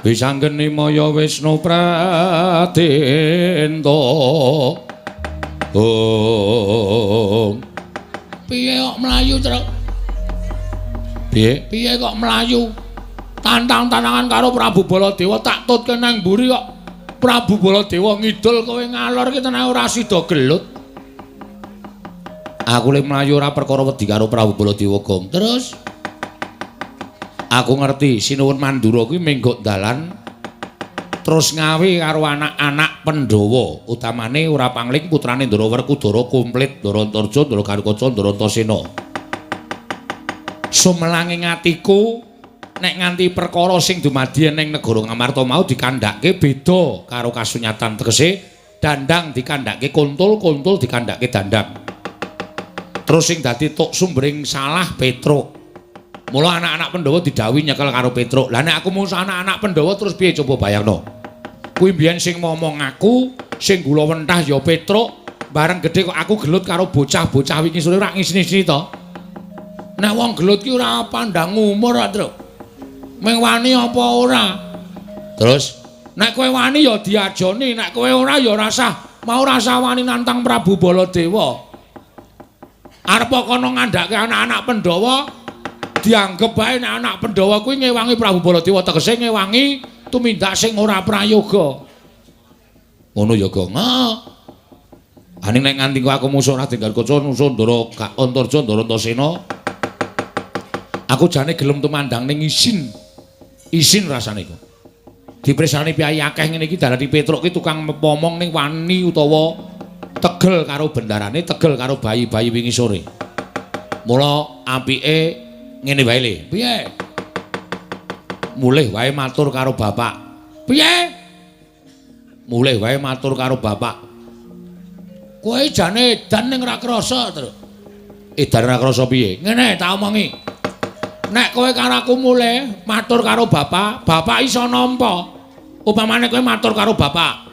Bisanggeni Maya Wisnu Pradenta. Oh. Piye kok mlayu, Truk? Piye kok mlayu? Tantang-tantangan karo Prabu Baladewa tak tutke nang mburi kok. Prabu Baladewa ngidul kowe ngalor ki tenan ora sida gelut. Aku lek mlayu ora perkara wedi karo Prabu Baladewa, Gong. Terus aku ngerti Sinuwun Mandura kuwi menggo dalan terus ngawe karo anak-anak Pandhawa, utamane ora pangling putrane Ndara Werkudara komplit Ndarantarja, Ndara Garukaca, Ndarantasena. Sumelanging atiku nek nganti perkara sing dumadi ning negara Ngamarta mau dikandhake beda karo kasunyatan, tegese dandang dikandhake kuntul, kuntul dikandhake dandang. Terus sing dadi tok sumbering salah Petruk. Mula anak-anak Pandhawa didhawuhi nyekel karo Petruk. Lah nek aku musuh anak-anak Pandhawa terus piye coba bayangno? Kuwi mbiyen sing momong aku, sing gula wentah ya Petruk, bareng gedhe kok aku gelut karo bocah-bocah wingi sore ora ngisini-isini to. Nek wong gelut ki ora pandang umur, Truk. Meng wani apa ora? Terus nek kowe wani ya diajoni, nek kowe ora ya rasah mau rasa wani nantang Prabu Baladewa. Arep kono ngandhake anak-anak Pandhawa dianggep bae nek anak Pandhawa kuwi ngewangi Prabu Baladewa, tegese ngewangi tumindak sing ora prayoga. Ngono ya, Gong. Aning nek nganti aku musuh Raden Garukaca, musuh Ndara Antarja, Ndarantasena, aku jane gelem tumandang ning isin. Isin rasane iku. Dipresani piyai akeh ngene iki dalane Petruk ki tukang pomong ning wani utawa tegel karo bendarane, tegel karo bayi-bayi wingi sore. Mula apike ngene wae le. Piye? Mulih wae matur karo bapak. Piye? Mulih wae matur karo bapak. Kowe jane edan ning ra krasa, Truk. Edan ra krasa piye? Ngene tak omongi. Nek kowe karo aku mulih matur karo bapak, bapak iso nampa. Upamane kowe matur karo bapak.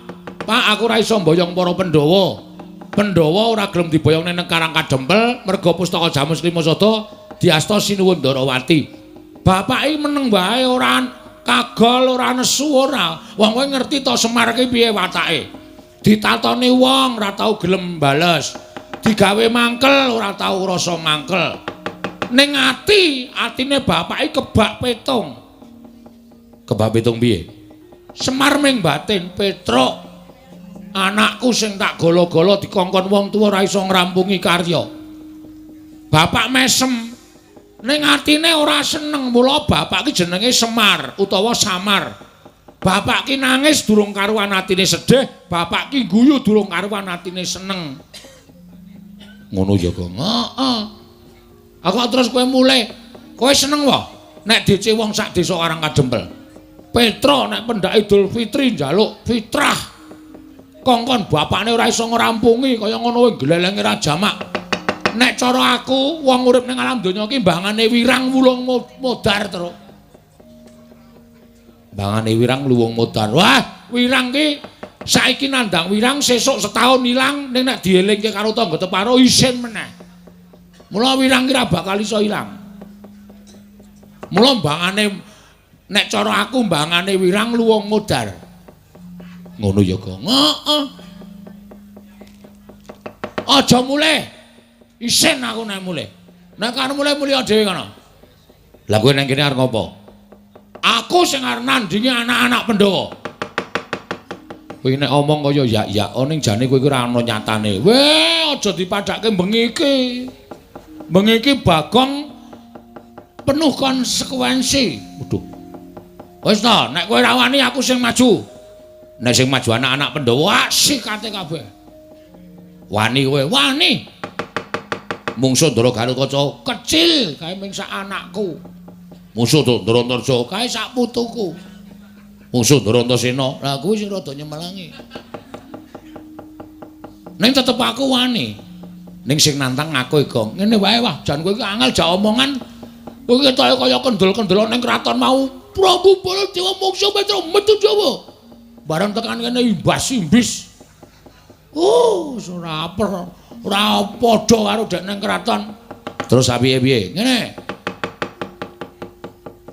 Pak, aku ora iso mboyong para Pandhawa. Pandhawa ora gelem diboyong ning Karang Kadempel merga pustaka Jamus Klimasada diasta Sinuwun Ndarawati. Bapak iki meneng wae ora kagol, ora nesu ora. Wong kowe ngerti to Semar ki piye watake. Ditatoni wong ora tau gelem bales. Digawe mangkel ora tau rasa mangkel. Ning atine bapak iki kebak petung. Kebak petung piye? Semar ming batin, Petruk. Anakku sing tak golo-golo dikongkon wong tuwa ora iso ngrampungi karya. Bapak mesem ning atine ora seneng, mula bapak ki jenenge Semar utawa Samar. Bapak ki nangis durung karuan atine sedih, bapak ki guyu durung karuan atine seneng. Ngono ya, Gong. Heeh. Aku terus kowe mulih. Kowe seneng wae nek DC wong sak desa Karang Kadempel. Petra nek pendak Idul Fitri njaluk fitrah. Kongkon bapakne ora iso ngrampungi kaya ngono wae glelenge ra jamak. Nek cara aku wong urip ning alam donya ki mbangane wirang wulung modar terus. Mbangane wirang luwung modar. Wah, wirang ki saiki nandang wirang sesuk setahun ilang ning nek dielingke karo tangga teparo isin meneh. Mula wirang ki ra bakal iso ilang. Mula mbangane nek cara aku mbangane wirang luwung modar. Ngono ya, Gong. Heeh. Aja mulih. Isin aku nek mulih. Nek kan mulih-mulih dhewe kono. Lah kowe nang kene arep ngopo? Aku sing arep nandingi anak-anak Pandhawa. Kowe nek omong kaya yak-yak ning jane kowe iki ora ana nyatane. Weh, aja dipadhake bengi iki. Bengi iki Bagong penuh konsekuensi. Waduh. Wis to, nek kowe ra wani aku sing maju. Nek sing maju anak-anak Pandhawa asik kate kabeh. Wani kowe, wani. Mungsuh Ndara Garukaca kecil kae ming sak anakku. Mungsuh Ndarantarja kae sak putuku. Mungsuh Ndarantasena, lah kuwi sing rada nyemelangi. Ning tetep aku wani. Ning sing nantang aku Gong. Ngene wae wah, jan kowe iki angel jak omongan. Kowe ketoke kaya kendel-kendel ning kraton mau. Prabu Baladewa mungsuh Petra metu Jawa. Bareng tekan kene imbas-imbis. Ora padha karo dek nang kraton. Terus piye-piye? Ngene.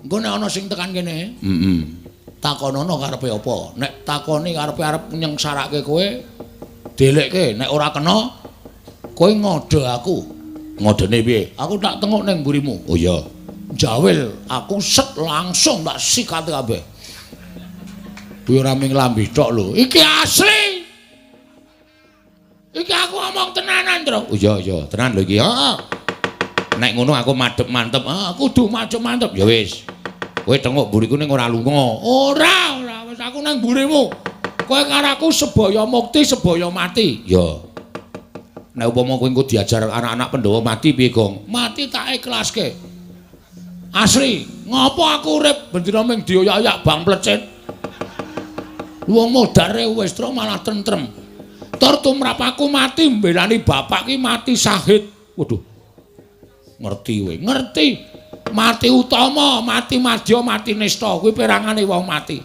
Engko nek ana sing tekan kene, takonono karepe apa? Nek takoni karepe arep nyengsarake kowe, delekke. Nek ora kena, kowe ngodho aku. Ngodhone piye? Aku tak tengok ning mburimu. Oh iya. Jawil, aku set langsung tak sikat kabeh. Kuwi ora ming lambi tok lho. Iki asli. Iki aku ngomong tenanan, Tru. Oh iya, tenan lho iki. Heeh. Nek ngono aku madhep mantep. Kudu madhep mantep. Ya wis. Kowe tengok mburiku ning ora lunga. Ora, wis aku nang mburimu. Kowe karo aku sebaya mukti, sebaya mati. Ya. Nek upama kowe engko diajar anak-anak Pandhawa mati piye, Gong? Mati tak ikhlaske. Asli, ngopo aku urip bendina ming dioyak-oyak bang plecet. Wong modare wis tru malah tentrem. Tur tumrap aku mati mbelani bapak ki mati syahid. Waduh. Ngerti kowe, ngerti. Mati utama, mati madya, mati nista. Kuwi perangane wong mati.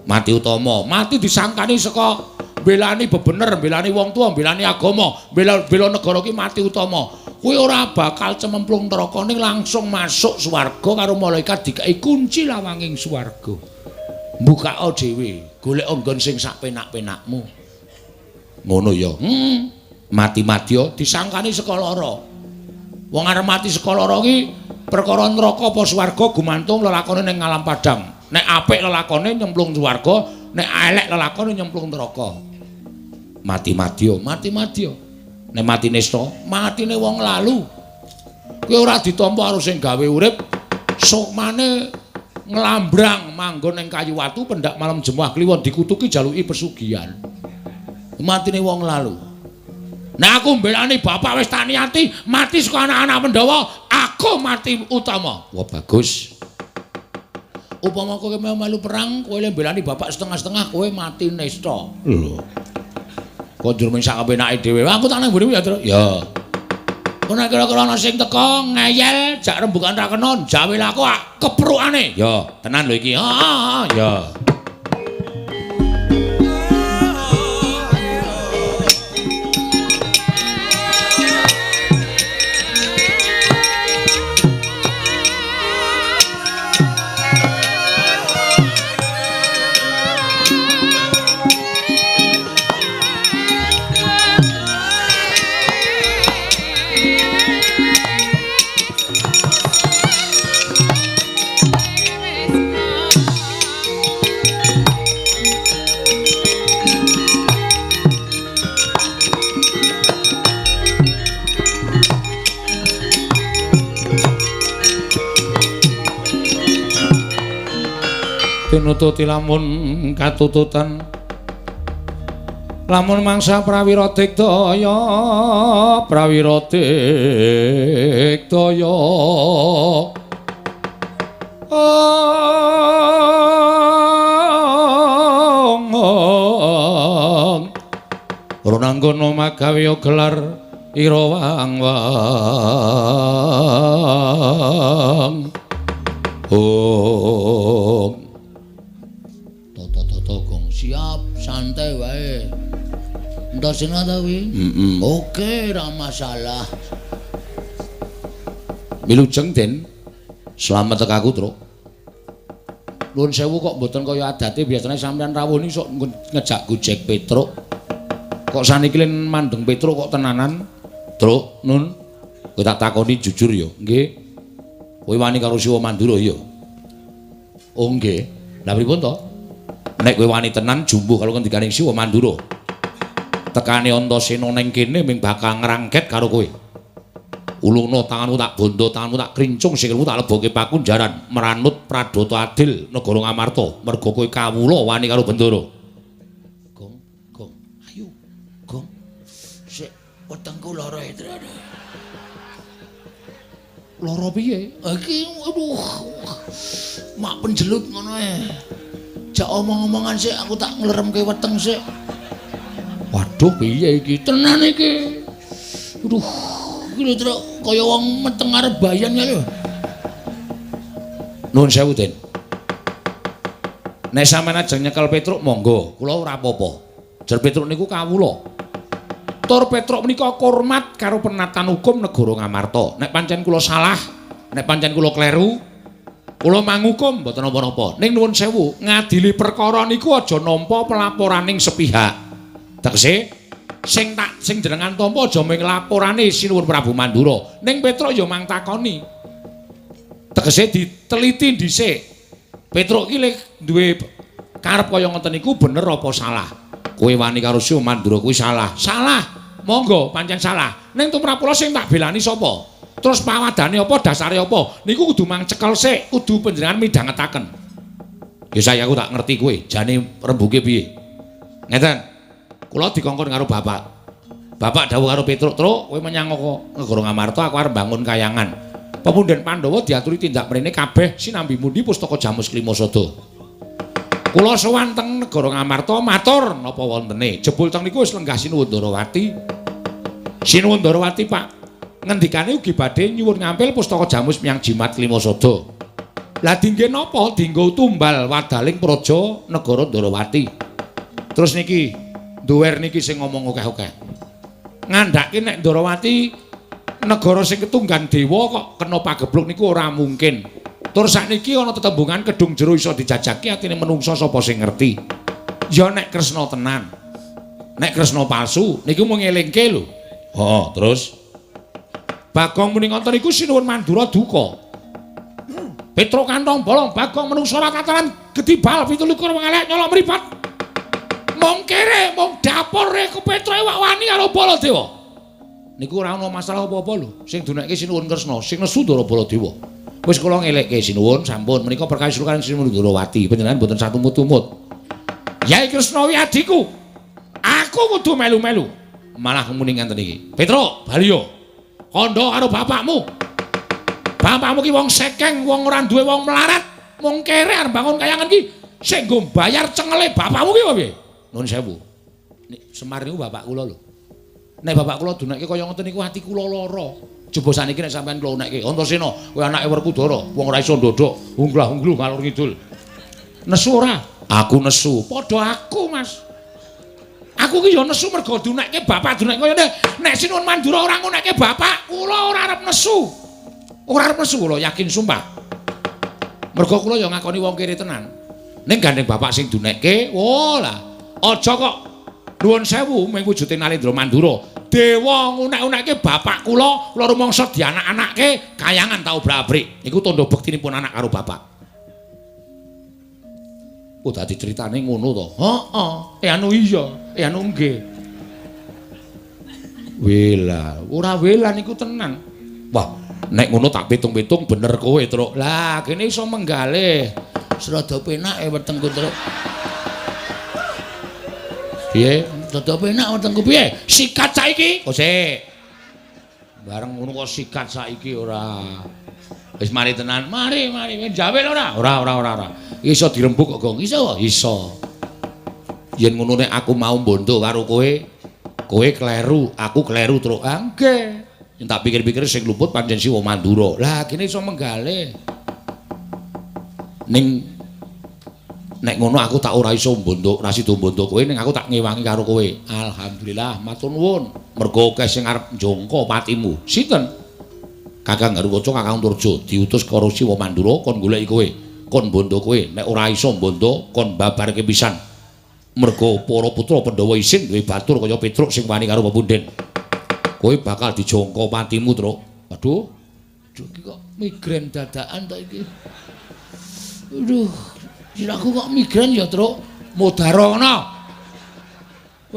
Mati utama, mati disangkani saka mbelani bebener, mbelani wong tuwa, mbelani agama, bela negara ki mati utama. Kuwi ora bakal cememplung neraka ning langsung masuk swarga karo malaikat dikai kunci lawanging swarga. Mbukao dhewe, golek nggon sing sak penak-penakmu. Ngono ya. Mati madya disangkani saka lara. Wong arep mati saka lara ki perkara neraka apa swarga gumantung lelakone ning alam padang. Nek apik lelakone nyemplung swarga, nek elek lelakone nyemplung neraka. Mati madya, mati madya. Nek mati nista, matine wong lalu. Kuwi ora ditampa karo sing gawe urip, sukmane nglambrang manggon ning kayu watu pendak malam Jemuah kliwon dikutuki jaluki pesugihan. Matine wong lalu. Nek aku mbelani bapak wis tak niati mati saka anak-anak Pandhawa, aku mati utama. Wah bagus. Upama kowe melu perang, kowe le mbelani bapak setengah-setengah, kowe mati nista. Lho. Kok njur ming sak kepenake dhewe. Aku tak nang mburimu ya, Tru. Ya. Ana kira-kira ana sing teko ngeyel, jak rembugan ra kena, jawil aku keprukane. Ya, tenan lho iki. Heeh, ya. Tinututi lamun katututan lamun mangsa prawira digdaya Ronanggono magawe gelar ira wang-wang siap, santai wae. Ndasena ta kuwi? Oke, ora masalah. Milujeng, Den. Slamet tek aku, Truk. Nuwun sewu kok mboten kaya adate biasane sampeyan rawuh iki sok ngejak Gojek Petruk. Kok saniki len mandeng Petruk kok tenanan? Truk, Nun. Kowe tak takoni jujur ya, nggih. Kowe wani karo Siwa Mandura ya? Oh, nggih. Lah pripun to? Nek kowe wani tenan jumbuh karo ngendikaning Siwa Mandura. Tekane Antasena ning kene ming bakal ngrangket karo kowe. Ulungna tanganmu tak bondo, tanganmu tak krincung, sikilmu tak leboke pakunjaran, meranut pradata adil negara Ngamarta, merga kowe kawula wani karo Bendara. Gong, ayo. Gong. Sik wetengku lara itu. Lara piye? Iki aduh. Mak penjelut ngono ae. Jak omong-omongan sik aku tak ngleremke weteng sik. Waduh piye iki? Tenan iki. Aduh, iki lho Truk kaya wong meteng arep bayan ya lho. Nuwun sewu, Den. Nek sampeyan ajeng nyekel Petruk monggo, kula ora apa-apa. Jer Petruk niku kawula. Tur Petruk menika hormat karo penatan hukum negara Ngamarta. Nek pancen kula salah, nek pancen kula kleru, Kula mangukum mboten napa-napa. Ning nuwun sewu, ngadili perkara niku aja nampa pelaporaning sepihak. Tegese sing jenengan tampa aja mung laporane Sinuwun Prabu Mandura. Ning Petruk ya mang takoni. Tegese diteliti dhisik. Petruk iki duwe karep kaya ngoten niku bener apa salah? Kowe wani karo Sinuwun Mandura kuwi salah. Salah. Monggo pancen salah. Ning tumrap kula sing tak belani sapa? Terus pawadane apa, dasare apa? Niku kudu mang cekel sik, kudu panjenengan midhangetaken. Ya saya aku tak ngerti kowe, jane rembuge piye. Ngeten. Kula dikongkon karo bapak. Bapak dawuh karo Petruk, "Truk, kowe menyang Negara Ngamarta, aku arep bangun kayangan." Pepundhen Pandhawa diaturi tindak mrene kabeh sinambi mundi pustaka Jamus Klimasada. Kula sowan teng Negara Ngamarta matur napa wontene. Jebul teng niku wis lenggah Sinuwun Ndarawati. Sinuwun Ndarawati, Pak. Ngendikane ugi badhe nyuwun ngampil pustaka Jamus miyang Jimat Klimasada. Lah dingge napa? Dinggo tumbal wadaling praja negara Ndarawati. Terus niki, duwer niki sing ngomong akeh-akeh. Ngandhake nek Ndarawati negara sing ketunggan dewa kok kena pagebluk niku ora mungkin. Tur sakniki ana tetembungan kedung jero iso dijajaki atine menungsa sapa sing ngerti. Ya nek Kresna tenan. Nek Kresna palsu niku mung ngelingke lho. Terus Bagong muni ngoten niku Sinuwun Mandura duka. Petruk kantong bolong Bagong menungsa ora kataran gedibal 17 wong elek nyolok mripat. Mong kere mong dapure ke Petruk wak wani karo Baladewa. Niku ora ana masalah apa-apa lho. Sing dunekke Sinuwun Kresna, sing nesu Ndara Baladewa. Wis kula ngelekke Sinuwun sampun menika perkawis kaliyan Sinuwun Ndarawati panjenengan mboten satumut-tumut. Yai Kresna wi adiku. Aku kudu melu-melu. Malah muni ngenten iki. Petruk, baliyo. Kandha karo bapakmu. Bapakmu ki wong sekeng, wong ora duwe wong melarat. Mung kere arep bangun kayangan ki sing nggo bayar cengele bapakmu ki piye? Nuwun sewu. Nek Semar niku bapak kula lho. Nek bapak kula dunekke kaya ngoten niku ati kula lara. Coba saniki nek sampean kula nekke Antasena, kowe anake Werkudara, wong ora iso ndodok, unglah-ungluh ngalor ngidul. Nesu ora? Aku nesu. Padha aku, Mas. Aku ki ya nesu mergo dunekke bapak dunekke kaya nek Sinuwun Mandura ora ngunekke bapak, kula ora arep nesu. Ora arep nesu kula yakin sumpah. Mergo kula ya ngakoni wong kere tenan. Ning gandeng bapak sing dunekke, lah aja kok nuwun sewu mung wujude Nalendra Mandura. Dewa ngunek-unekke bapak kula rumangsa dianak-anakke kayangan tau brabrik. Iku tandha bektinipun anak karo bapak. Oh dadi critane ngono to. Heeh. Anu iya, anu nggih. Wela, ora wela niku tenan. Wah, nek ngono tak pitung-pitung bener kowe, Truk. Lah, kene iso menggalih. Serada penake wetengku, Truk. Piye? Serada penak wetengku piye? Sikat saiki. Oh, sik. Bareng ngono kok sikat saiki ora. Wis mari tenan. Mari. Jawe ora? Ora. Iso dirembuk kok, Gong. Iso. Yen ngono nek aku mau mbondo karo kowe kleru, aku kleru Truk. Nggih. Yen tak pikir-pikir sing luput pancen Siwa Mandura. Lah kene iso menggalih. Ning nek ngono aku tak ora iso mbondo, ora sida mbondo kowe ning aku tak ngewangi karo kowe. Alhamdulillah, matur nuwun. Mergo akeh sing arep njongko patimu. Sinten? Kakang Garukaca, Kakang Turjo diutus karo Siwa Mandura kon goleki kowe. Kon bondo kowe nek ora iso bondo kon babarke pisan mergo para putra Pandhawa isin duwe batur kaya Petruk sing wani karo pepundhen kowe bakal dijongko patimu Truk. Aduh iki kok migren dadakan ta iki. Aduh siraku kok migren ya Truk. Mudhara ngono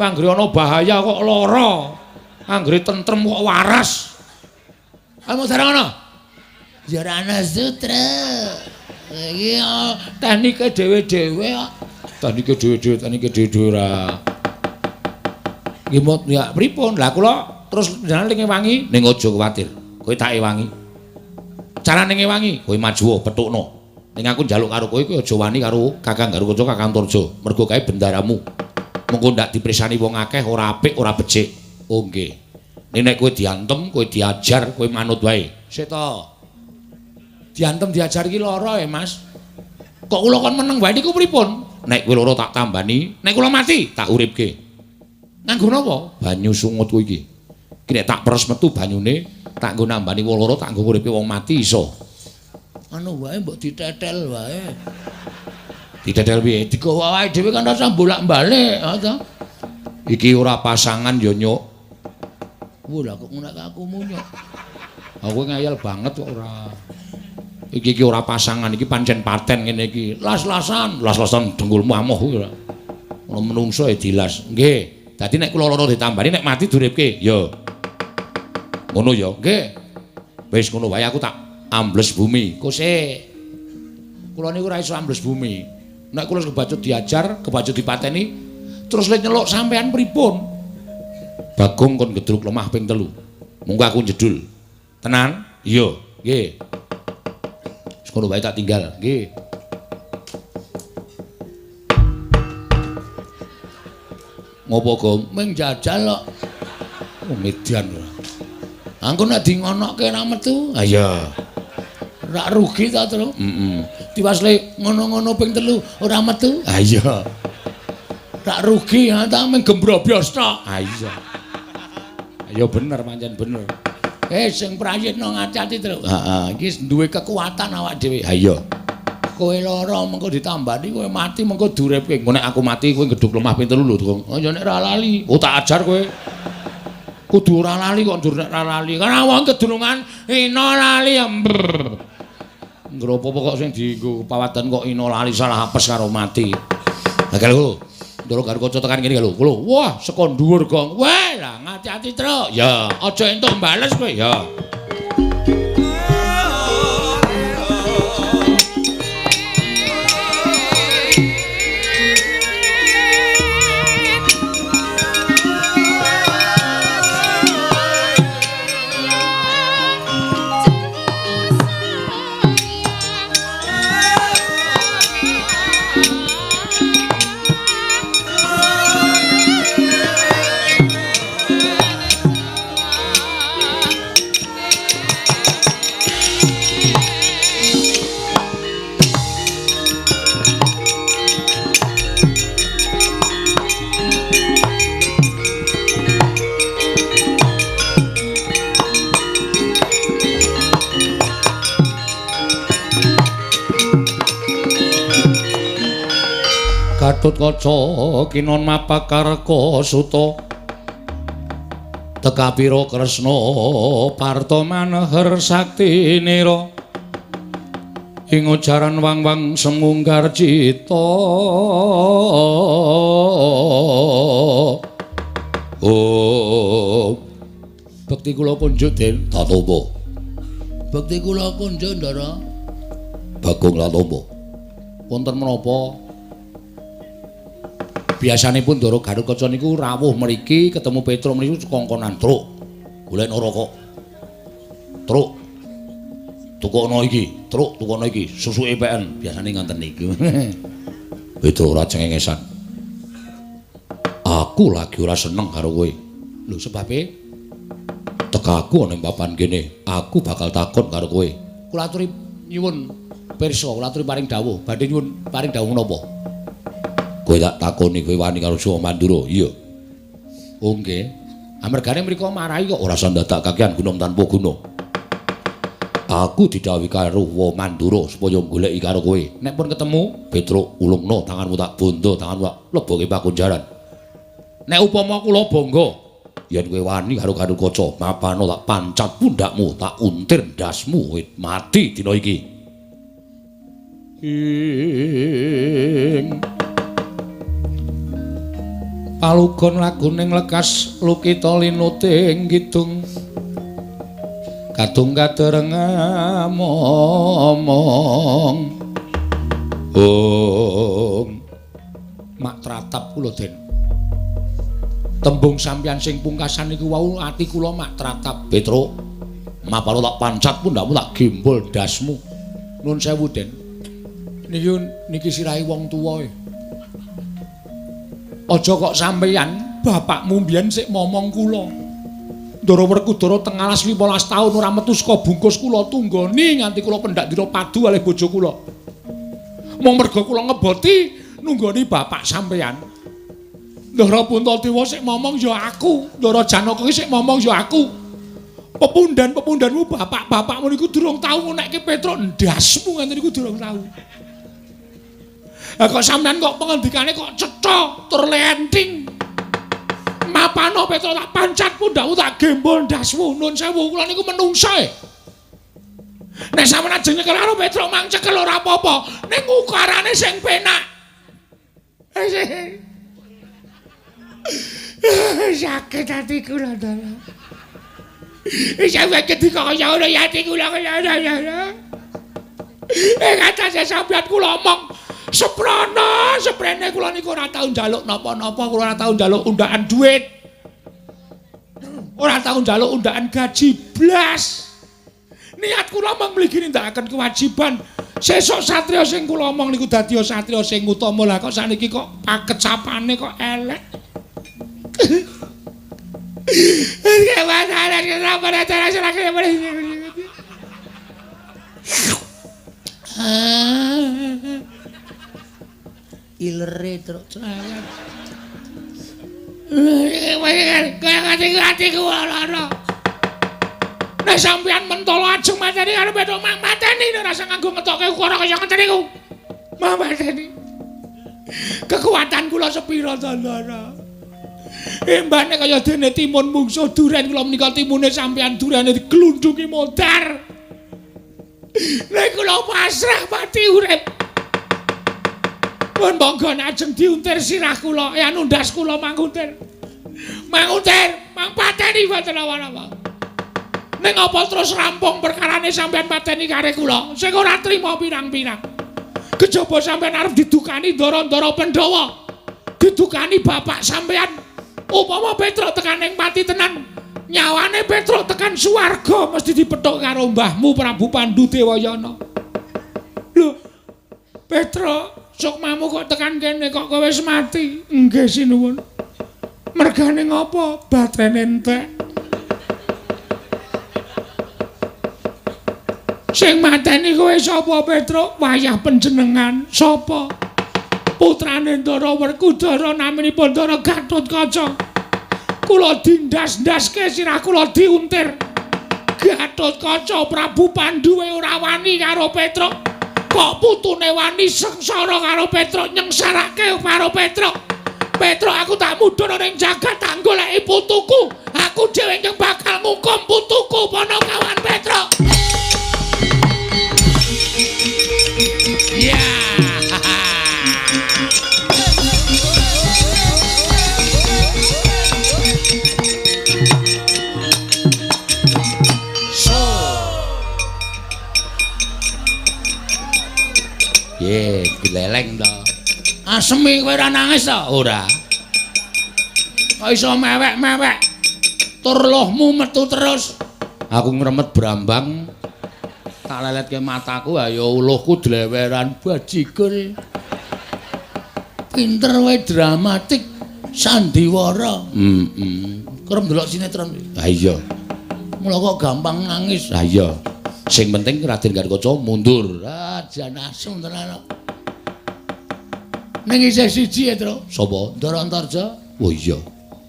anggere ana bahaya kok lara anggere tentrem kok waras. Mudhara ngono ya ora ana sutra. Iki teknike dhewe-dhewe kok. Teknike dhewe-dhewe ora. Nggih ya pripun? Lah kula terus njenengan ngewangi ning aja kuwatir. Kowe tak ewangi. Carane ngewangi, kowe maju petukno. Ning aku njaluk karo kowe aja wani karo Kakang Garukaca, Kakang Turjo. Mergo kae bendaramu. Mengko ndak diprisani wong akeh ora apik, ora becik. Oh nggih. Nek kowe diantem, kowe diajar, kowe manut wae. Sik to. Diantem diajar iki lara ya Mas. Kok kula kon meneng wae niku pripun? Nek kowe lara tak tambani, nek kula mati tak uripke. Nganggo napa? Banyu sungut kuwi iki. Ki nek tak peres metu banyune, tak nggo nambani wong lara, tak nggo uripe wong mati iso. anu wae mbok ditetel wae. Ditetel piye? Digawa wae dhewe kan rasa bolak-balik, ta. Iki ora pasangan ya, Nyuk. Lha kok ngono aku munyuk. Aku ngayal banget kok ora. Iki ora pasangan, iki pancen paten ngene iki. Las-lasan dengkulmu amoh kuwi ora. Ono menungso ya dilas. Nggih. Dadi nek kula lara ditambani nek mati duripke, ya. Ngono ya. Nggih. Wis ngono wae aku tak ambles bumi. Kose. Kula niku ora iso ambles bumi. Nek kula kebacut diajar, kebacut dipateni, terus lek nyeluk sampean pripun? Bagong kon gedruk lemah ping 3. Monggo aku jedul. Tenan? Iya. Nggih. Wis ngono wae tak tinggal. Nggih. Ngopo, Gom? Ming jajal kok. Oh, median ora. Angko nek di ngonoke ra metu. Ha iya. Ra rugi ta, Tru? Tiwas le ngono-ngono ping 3 ora metu. Ha iya. Ra rugi ha ta ming gembrobos tok. Ha iya. Ya bener pancen bener. Sing prayitna ngati-ati, Tru. Heeh, iki duwe kekuatan awak dhewe. Ha iya. Kowe lara mengko ditambani kowe mati mengko duripke. Engko nek aku mati kowe gedhuk lemah ping 3 lho, Dong. Oh ya nek ra lali. Oh tak ajar kowe. Kudu ora lali kok ndur nek ra lali. Karena wong kedurungan ina lali ya. Ngropo kok sing dienggo pawatan kok ina lali salah apes karo mati. Lah kalau ndoro karo kanca tekan kene lho. Lho, wah saka dhuwur, Gong. Wah, lah ngati-ati, Tru. Ya, aja entuk bales kowe, ya. Gatut kaca kinon mapakarka suta teka pira Kresna parta maneher sakti nira ing ujaran wang-wang semunggar cita oh bekti kula kunjuk Den Tatapa bekti kula kunjuk Ndara Bagong Tatapa wonten menapa biasanipun Ndara Garukaca niku rawuh mriki ketemu Petruk mriku kongkonan truk. Golek neraka. Truk. Tukokno iki, truk tukokno iki, susuke PN biasane ngoten niku. Petruk ora cengengesan. Aku lagi ora seneng karo kowe. Lho sebabe tekaku ana ing papan kene, aku bakal takon karo kowe. Kula aturi nyuwun pirsa, kula aturi paring dawuh, badhe nyuwun paring dawuh menapa? Kowe tak takoni kowe wani karo Suwa Mandura? Iya. Oh nggih. Amargane mriko marahi kok ora sandadak kakehan gunung tanpa guna. Aku didhawuhi karo Suwa Mandura supaya goleki karo kowe. Nek pun ketemu, Petruk ulungna tanganmu tak bondo, tanganmu tak leboke pakunjaran. Nek upama kula bangga yen kowe wani karo Garukaca, mapano tak pancat pundakmu, tak untir ndasmu mati dina iki. Palugon laguning lekas lukita linuting kidung kadung kadereng momong mak tratap kula Den tembung sampeyan sing pungkasan niku wau ati kula mak tratap Petruk mapalo tak pancat pundakmu tak gembol dasmu nuwun sewu Den niki sirahe wong tuwa aja kok sampeyan bapakmu mbiyen sik momong kula. Ndara Werkudara teng alas 15 taun ora metu saka bungkus kula tunggoni nganti kula pendak dira padu kalih bojo kula. Mung merga kula ngeboti nunggoni bapak sampeyan. Ndara Puntadewa sik momong ya aku, Ndara Janaka sik momong ya aku. Pepundhan-pepundhanmu bapak-bapakmu niku durung tau ngonekke Petruk ndasmu ngene niku durung tau. Lah kok sampean kok pengendikane kok cetha tur lenting. Mapano Petruk tak pancat pundhakmu tak gembol ndasmu. Nuwun sewu kula niku menungsa. Nek sampeyan ajeng nyekel karo Petruk mang cekel ora apa-apa. Ning ukarane sing penak. Sakit hatiku lho, Ndara. Sampeyan ketika kaya ngono ya atiku lho kaya ngono. Kata sampeyan kula omong seprana, seprene kula niku ora tau njaluk napa-napa, kula ora tau njaluk undakan duit. Ora tau njaluk undakan gaji blas. Niat kula mung mligi nindakaken kewajiban. Sesuk satriya sing kula omong niku dadi satriya sing utama. Lah kok saniki kok pakecapane kok elek. Ilere terus sangat. Kaya atiku lara. Nek sampeyan mentolo ajeng mateni karo Petruk mang mateni nek rasa nganggo ngetokke ukara kaya ngeten niku. Mang mateni. Kekuatan kula sepira to, Ndara? Embane kaya dene timun mungsuh duren kula menika timune sampeyan durane diglundhungi modar. Nek kula pasrah mati urip. Pun monggo ajeng diuntir sirah kula, anu ndas kula manguntir. Manguntir, mang pateni mboten apa-apa. Ning apa terus rampung perkarane sampeyan pateni kare kula, sing ora trima pirang-pirang. Kejaba sampeyan arep didukani Ndara-ndara Pandhawa. Didukani bapak sampeyan. Upama Petruk tekan ning pati tenan, nyawane Petruk tekan swarga mesti dipethuk karo mbahmu Prabu Pandhu Dewayana. Lho, Petruk, sukmamu kok tekan kene kok kowe wis mati? Nggih sinuwun. Mergane ngopo? Batrene entek. Sing mateni kowe sapa Petruk? Wayah panjenengan sapa? Putrane Ndara Werkudara naminipun Ndara Gatotkaca. Kula dindas-ndaske sirah kula diuntir. Gatotkaca Prabu Pandhu ora wani karo Petruk. Kok putune wani sengsara karo Petruk nyengsarake karo Petruk. Petruk aku tak mudhun ning jagat tak goleki putuku. Aku dhewe yang bakal ngukum putuku Panakawan Petruk. Ya. Ye, dileleng to. Asemi kowe ora nangis to? Ora. Kok iso mewek-mewek? Tur lohmu metu terus. Aku ngremet brambang. Tak leletke mataku, ayo uluhku dleweran bajigul. Pinter wae dramatik sandiwara. Kerep ndelok sinetron. Ha iya. Mula kok gampang nangis. Ha iya. Sing penting Raden Gatotkaca mundur. Ah, jan asu tenan. Ning isih siji ya, Tru. Sapa? Ndara Antarja. Oh iya.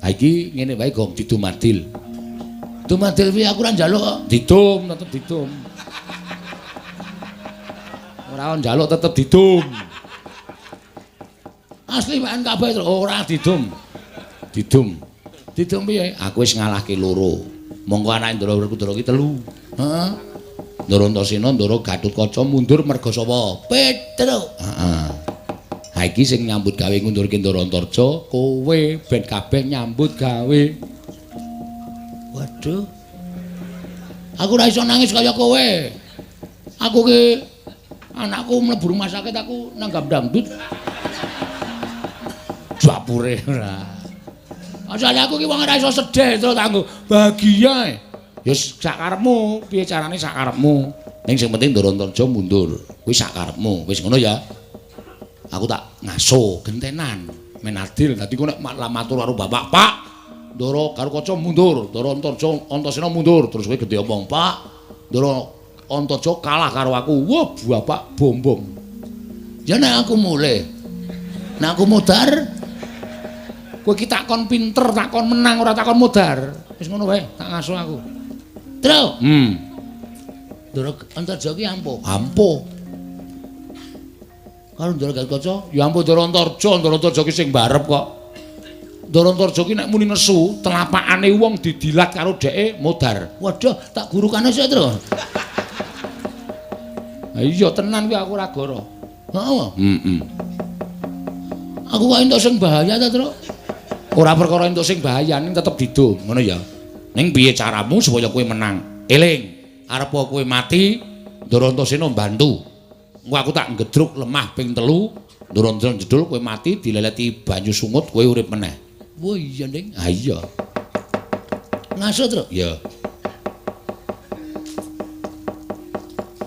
Ha iki ngene wae gong didumadil. Dumadil piye aku ora njaluk kok. Didum, tetep didum. Ora njaluk tetep didum. Asli wae kabeh, Tru. Ora didum. Didum. Didum piye? Aku wis ngalahke loro. Monggo anake Ndara Werkudara ki telu. Heeh. Ndara Antasena, Ndara Gatotkaca mundur merga sapa? Petruk. Heeh. Ha iki sing nyambut gawe ngundurke Ndara Antarja, kowe ben kabeh nyambut gawe. Waduh. Aku ora iso nangis kaya kowe. Aku ki anakku mlebu rumah sakit aku nanggap dangdut. Dapure ora. Asale aku ki wong ora iso sedih terus kanggo bahagia. Ya sak karepmu, piye carane sak karepmu. Ning sing penting Ndara Antarja mundur. Kuwi sak karepmu. Wis ngono ya. Aku tak ngaso gentenan men adil. Dadi kok nek matur karo bapak, Pak, Ndara Gatotkaca mundur, Ndara Antasena mundur. Terus kowe gedhe omong, Pak, Ndara Antarja kalah karo aku. Wah, bapak bom-bom. Ya nek aku mulih. Nek aku modar, kowe ki takon pinter, takon menang ora takon modar. Wis ngono wae, tak ngaso aku. Tru. Ndara Antarja ki ampuh. Ampuh. Karo Ndara Gatotkaca, ya ampuh Ndara Antarja ki sing barep kok. Ndara Antarja ki nek muni nesu, telapakane wong didilat karo dheke modar. Waduh, tak gurukane sik, Tru. Ha iya tenan kuwi aku ora goro. Heeh. Aku kok entuk sing bahaya ta, Tru? Ora perkara entuk sing bahaya, ning tetep dido, ngono ya. Ning piye caramu supaya kowe menang? Eling, arep kowe mati, Ndara Antasena mbantu. Engko aku tak ngedruk lemah ping 3, Ndara Antasena jedul kowe mati dileleti banyu sungut kowe urip meneh. Wah iya, Ning. Ha iya. Ngaso, Tru? Ya.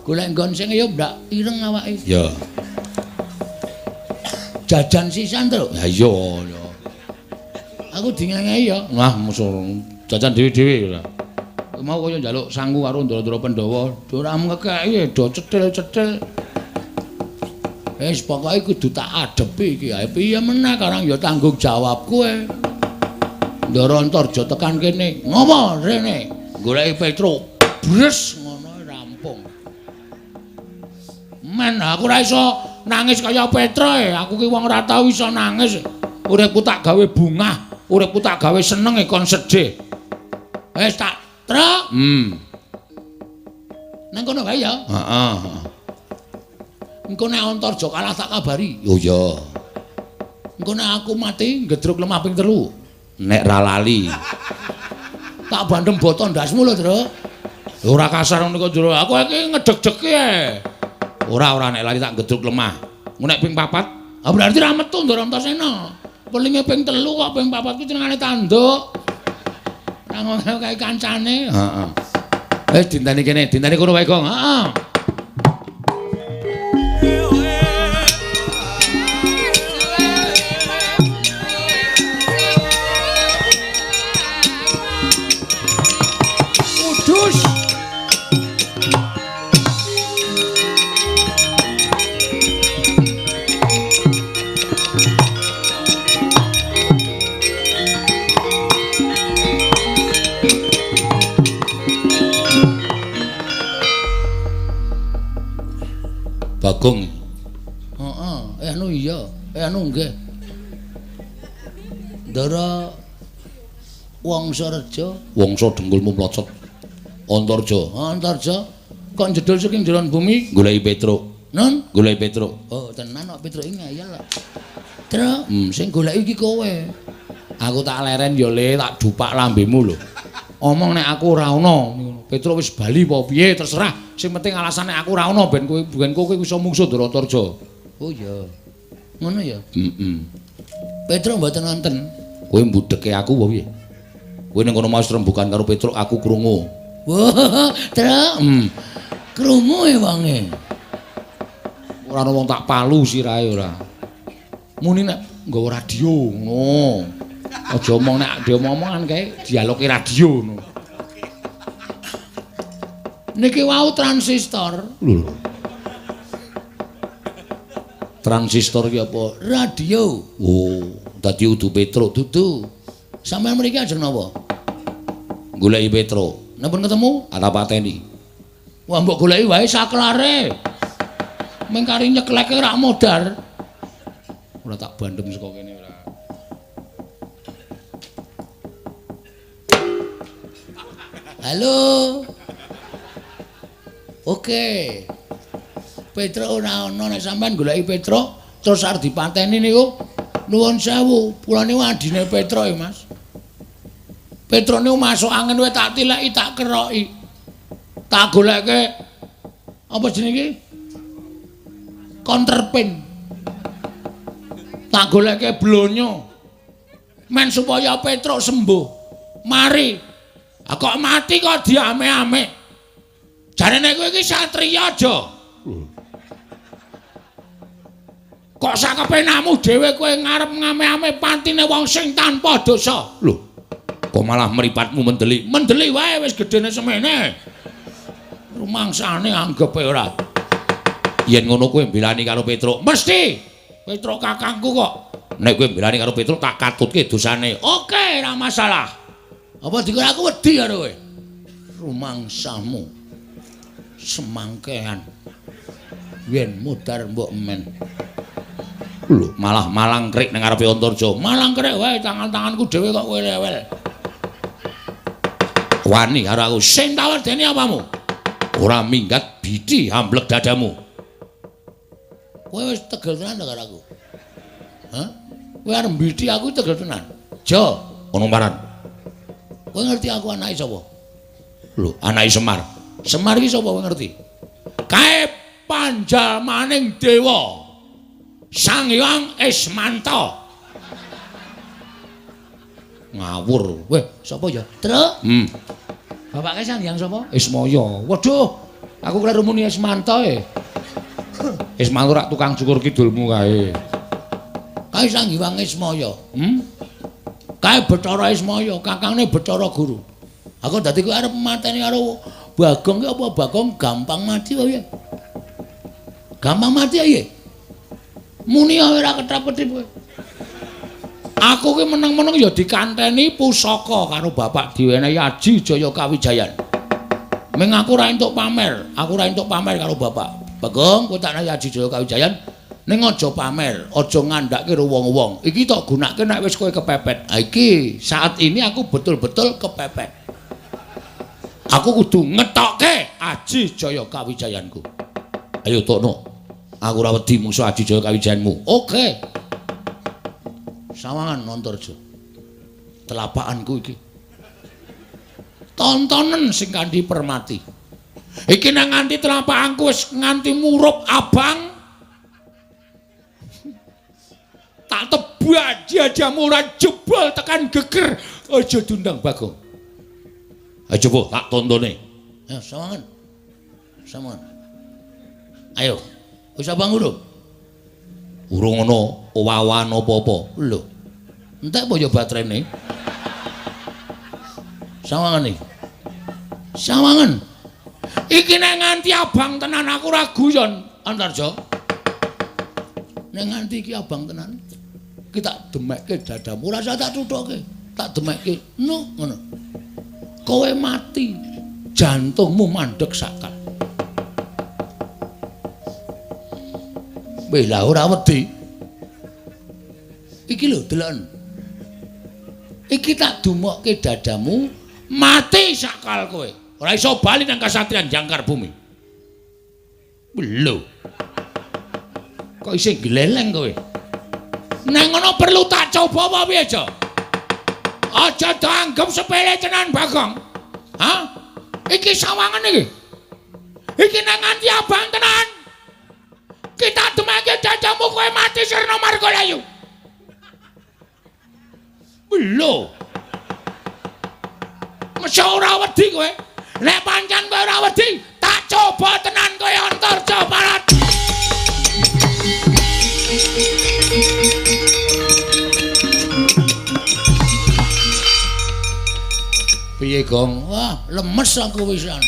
Golek nggon sing ya ndak ireng awake. Ya. Jajan sisan, Tru. Ha iya. Aku dingengehi ya. Wah, musuh jajan dhewe-dhewe ora. Mau kaya njaluk sangu karo Ndara Pandhawa, ora ngekeki do cethil-cethil. Wis pokoke kudu tak adepi iki ae. Piye meneh karang ya tanggung jawab kowe. Ndara Antarja tekan kene. Ngopo rene? Goleki Petruk. Bres ngono rampung. Men aku ora iso nangis kaya Petra e. Aku ki wong ora tau iso nangis. Uripku tak gawe bungah, uripku tak gawe seneng kon sedih. Wis tak truk. Nang kono wae ya. Heeh. Engko nek Antarja kalah tak kabari. Oh iya. Engko nek aku mati ngedruk lemah ping 3. Nek ra lali. Tak bandem boto ndasmu lho, Tru. Ora kasar ngono kok, Tru. Aku iki ngedeg-degi ae. Ora nek lali tak ngedruk lemah. Engko nek ping 4, berarti ra metu Ndara Antasena. Pelinge ping 3 kok ping 4 ku jenengane tanduk. Ra ngono kae kancane. Heeh. Wis dinteni kene, dinteni kono wae, Gong. Heeh. Bagong. Heeh, anu iya, anu nggih. Ndara Wangsareja, Wangsa dengkulmu mlocot. Antarja kok jedul saking jeron bumi goleki Petruk. Nun, goleki Petruk. Oh, tenan kok Petruk iki ngayal kok. Tru, sing goleki iki kowe. Aku tak leren ya le, tak dupak lambemu lho. Omong nek aku ora ana, Petruk wis bali apa piye terserah. Sing penting alasane aku ora ana ben kowe iso mungsuh Ndara Antarja. Oh iya. Ngono ya? Petruk mboten wonten. Kowe mbudheke aku apa piye? Kowe ning kono mau rembugan karo Petruk aku krungu. Wah, Truk. Krungu e wonge. Ora ana wong tak palu sirahe ora. Muni nek nggawa radio ngono. Aja omong nek dhewe omongan kae dialoge radio ngono. Niki wau transistor. Lho. Transistor ki apa? Radio. Oh, dadi udu Petruk dudu. Sampeyan mriki ajeng napa? Goleki Petruk. Napa ketemu? Ata pateni. Wah, mbok goleki wae saklare. Ming kari nyekleke rak modar. Ora tak bandem saka kene ora. Halo. Oke. Petruk ora ana nek sampean goleki Petruk terus arep dipateni niku nuwun sewu. Pulane wadine Petruk Mas. Petruk niku masuk angin wae tak tileki tak keroki. Tak goleke apa jenenge iki? Counterpin. Tak goleke blonyo. Men supaya Petruk sembuh. Mari. Kok mati kok diame-ame. Jarene kowe iki satriya aja. Kok sakepenamu dhewe kowe ngarep ngame-ame pantine wong sing tanpa dosa. Lho. Kok malah mripatmu mendeli. Mendeli wae wis gedene semene. Rumangsane anggepe ora. Yen ngono kowe mbelani karo Petruk, mesti Petruk kakangku kok. Nek kowe mbelani karo Petruk tak katutke dosane. Oke, ora masalah. Apa dikira aku wedi karo kowe? rumangsamu semangkean yen mudhar mbok men. Lho, malah malangkrik ning ngarepe Antarja. Malangkrik wae tangan-tanganku dhewe kok welewel. Wani karo aku, sing tak wedeni apamu? Ora minggat bidhi amblek dadamu. Kowe wis tegel tenan karo aku. Hah? Kowe arep bidhi aku tegel tenan. Jo, ono paran. Kowe ngerti aku anake sapa? Lho, anake Semar. Semar iki sapa kowe ngerti? Kae panjalmaning dewa. Sang Hyang Ismanta. Ngawur. Weh, sapa ya? Truk. Bapake Sang Hyang sapa? Ismaya. Waduh, aku kleru muni Ismanta e. Ismanta rak tukang cukur kidulmu kae. Kae Sang Hyang Ismaya. Kae Bathara Ismaya, kakangne Bathara Guru. Aku dadi kowe arep mateni karo Bagong ki apa Bagong gampang mati wae. Gampang mati ya? Muni ora ketap-ketip kowe. Aku ki meneng-meneng ya dikanteni pusaka karo bapak diwenehi Aji Jaya Kawijayan. Ming aku ora entuk pamer, karo bapak. Bagong kowe tak nehi Aji Jaya Kawijayan ning aja pamer, aja ngandhake karo wong-wong. Iki tak gunakake nek wis kowe kepepet. Ha iki saat ini aku betul-betul kepepet. Aku kudu ngetokke Aji Jaya Kawijayanku. Ayo Tokno. Aku ora wedi musuh Aji Jaya Kawijayanmu. Oke. Sawangan Antarja. Telapakanku iki. Tontonen sing kanthi permati. Iki nang nganti telapakanku wis nganti murup abang. Tak tebak jajamu ora jebol tekan geger. Aja diundang Bagong. Ayo coba tak tontone. Ya, sawangan. Sawangan. Ayo. Wis abang urung? Urung ana owahan apa-apa. Lho. Entek apa ya baterene? Sawangan iki. Sawangan. Iki nek nganti abang tenan aku ora guyon, Antarja. Nek nganti iki abang tenan, iki tak demekke dadamu, ora usah tak tuthuke. Tak demekke. Ngono. Kowe mati, jantungmu mandeg sakal. Bela ora wedi. Iki lho deloken. Iki tak dumokke dadamu mati sakal kowe. Ora iso bali nang kasatriyan Jangkar Bumi. Lho. Kok isih gleleng kowe? Nang ngono perlu tak coba apa piye, Jo? Aja dianggep sepele tenan, Bagong. Hah? Iki sawangan iki. Iki nang nganti abang tenan. Kita demake dadamu kowe mati sirna Margalayu. Lho. Mesti ora wedi kowe. Nek pancen kowe ora wedi, tak coba tenan kowe Antarja Barat. Piye, Gong? Wah, lemes aku wisan.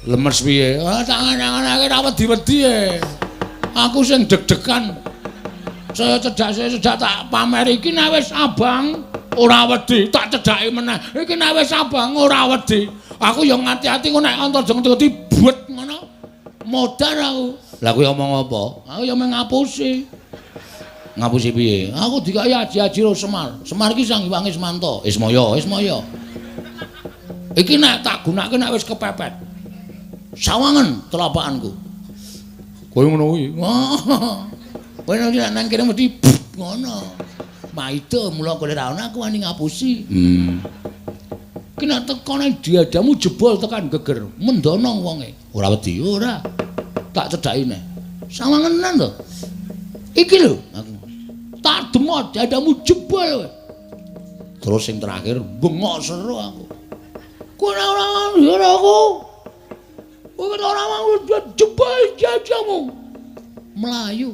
Lemes piye? Ah, tangan-tanganake ora wedi-wedi e. Aku sing deg-degan. Saya cedak tak pamer iki nek wis abang ora wedi, tak cedhaki meneh. Iki nek wis abang ora wedi. Aku ya ngati-ati kok nek Antarja ngerti buet ngono. Modar aku. Lah kowe omong apa? Aku ya mung ngapusi. Ngapusi piye? Aku dikai aji-aji karo Semar. Semar iki Sang Hyang Ismanta. Ismaya. Iki nek tak gunakake nek wis kepepet. Sawangan telapakanku. Kowe ngono kuwi. Kowe nek nang kene mesti ngono. Maida mula kowe ra ono aku wani ngapusi. Ki nek tekone diadamu jebol tekan geger, mendonong wonge. Ora wedi, ora. Tak cedhaki neh. Sawangan tenan to. Iki lho aku. Tak demot diadamu jebol kowe. Terus sing terakhir bengok seru aku. Kowe ora ora aku. Kowe ora mau jebol jajamu. Melayu.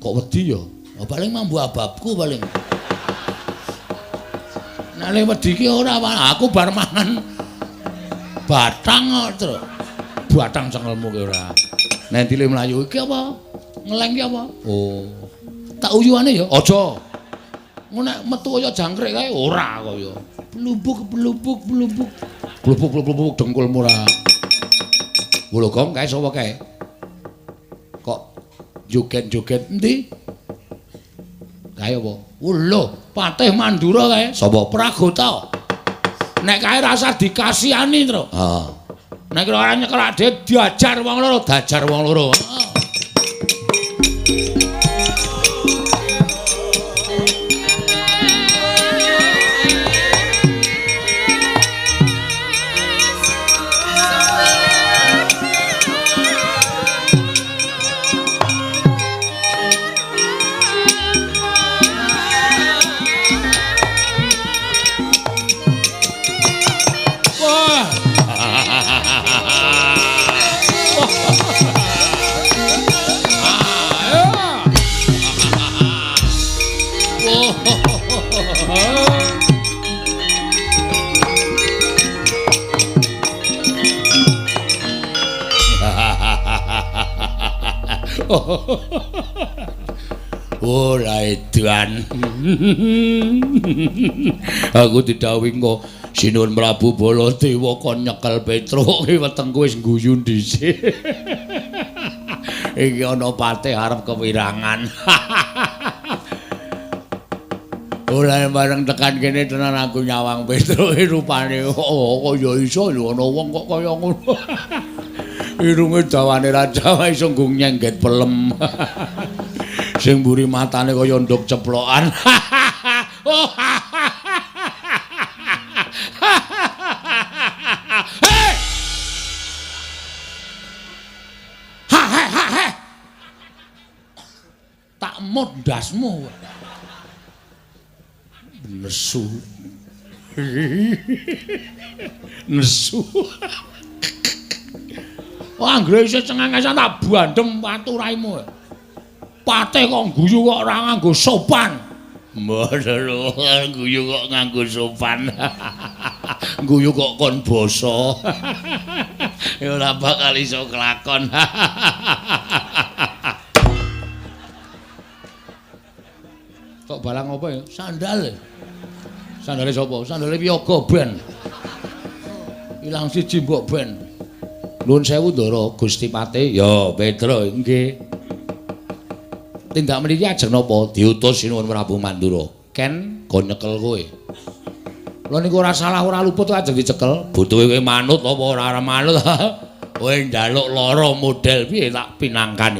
Kok wedi ya? Paling mambu ababku paling. Nek le wedi ki ora aku bar mangan batang terus. Batang cengelmu ki ora. Nek dile mlayu iki apa? Ngeleng ki apa? Oh. Tak uyuane ya? Aja. Nek metu kaya jangkrik kae ora kaya. Blubuk dengkulmu ora. Lho Gong kae sapa kae? Kok joget-joget endi? Kae apa? Lho, Patih Mandura kae. Sapa? Pragota. Nek kae rasa dikasihani, Tru. Heeh. Nek ora nyekelak dhewe diajar wong loro, dajar wong loro. Ora edan. Aku didhawuhi kok Sinuwun Prabu Baladewa kon nyekel Petruk wetengku wis guyu dhisik. Iki ana Patih arep kewirangan. Ora bareng tekan kene tenan aku nyawang Petruk rupane kaya iso lho ana wong kok kaya ngono. Irunge dawane raja wae iso nggung nyengget pelem. Sing mburi matane kaya nduk ceplokan. Tak mondasmu. Nesu. Nesu. Wah, anggere isih cengengesan tak bandem watu raimu. Patih kok guyu kok ora nganggo sopan. Mboten guyu kok nganggo sopan. Guyu kok kon basa. Ya ora bakal iso kelakon. Kok balang apa ya? Sandal. Sandale sapa? Sandale Wiyaga Ben. Ilang siji mbok Ben. Nuwun sewu Ndara Gusti Patih. Ya, Petruk nggih. Tindak mriki ajeng napa? Diutus Sinuwun Prabu Mandura. Ken kon nyekel kowe. Lha niku ora salah ora luput ajeng dicekel. Butuhe kowe manut apa ora manut? Kowe njaluk lara model piye tak pinangkani.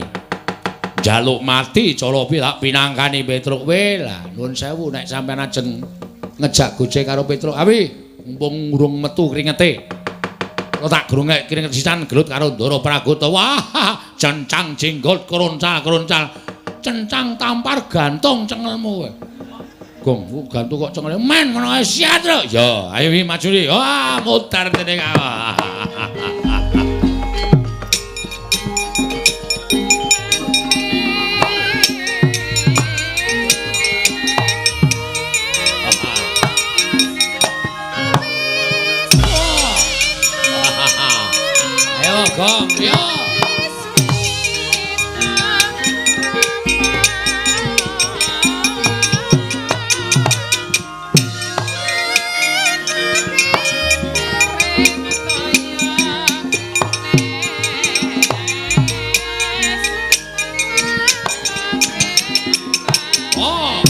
Njaluk mati cara piye tak pinangkani Petruk kowe. Lah nuwun sewu nek sampean ajeng ngejak gojek karo Petruk. Awi, mumpung urung metu kringete. Lo tak grungek kringet sisan gelut karo Ndara Pragota. Wah, cencang jenggot kroncal. Cencang tampar gantung cengelmu kowe. Gong, gantung kok cengel. Men ngono ae siat lho. Ya, ayo wi maju ri. Wah, mutar tening awak. Gong, yo. Oh,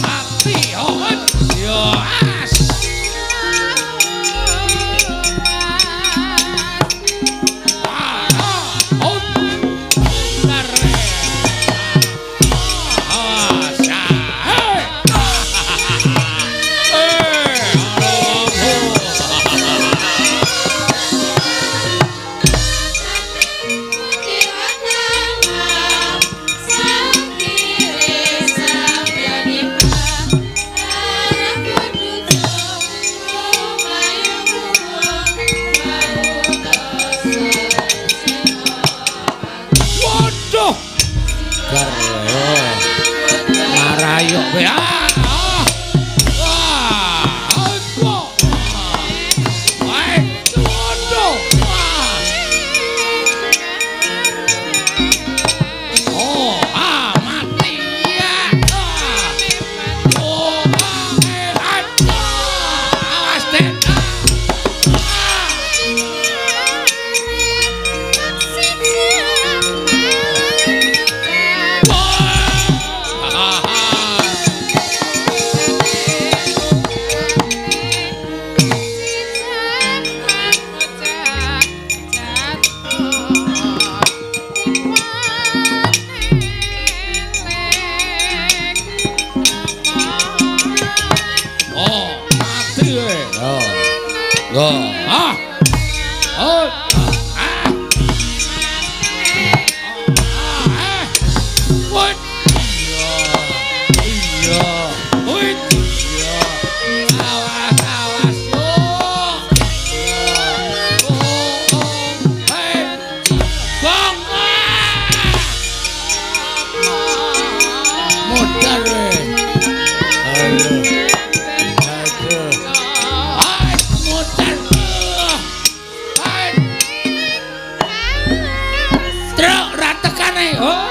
mati kowe. Yo. Ah. Oh. What? Iya. Wait. Iya. Awas yo. Hei. Bang. Modar we. Aduh. Hai, modar. Hai. Truk ratekane. Oh.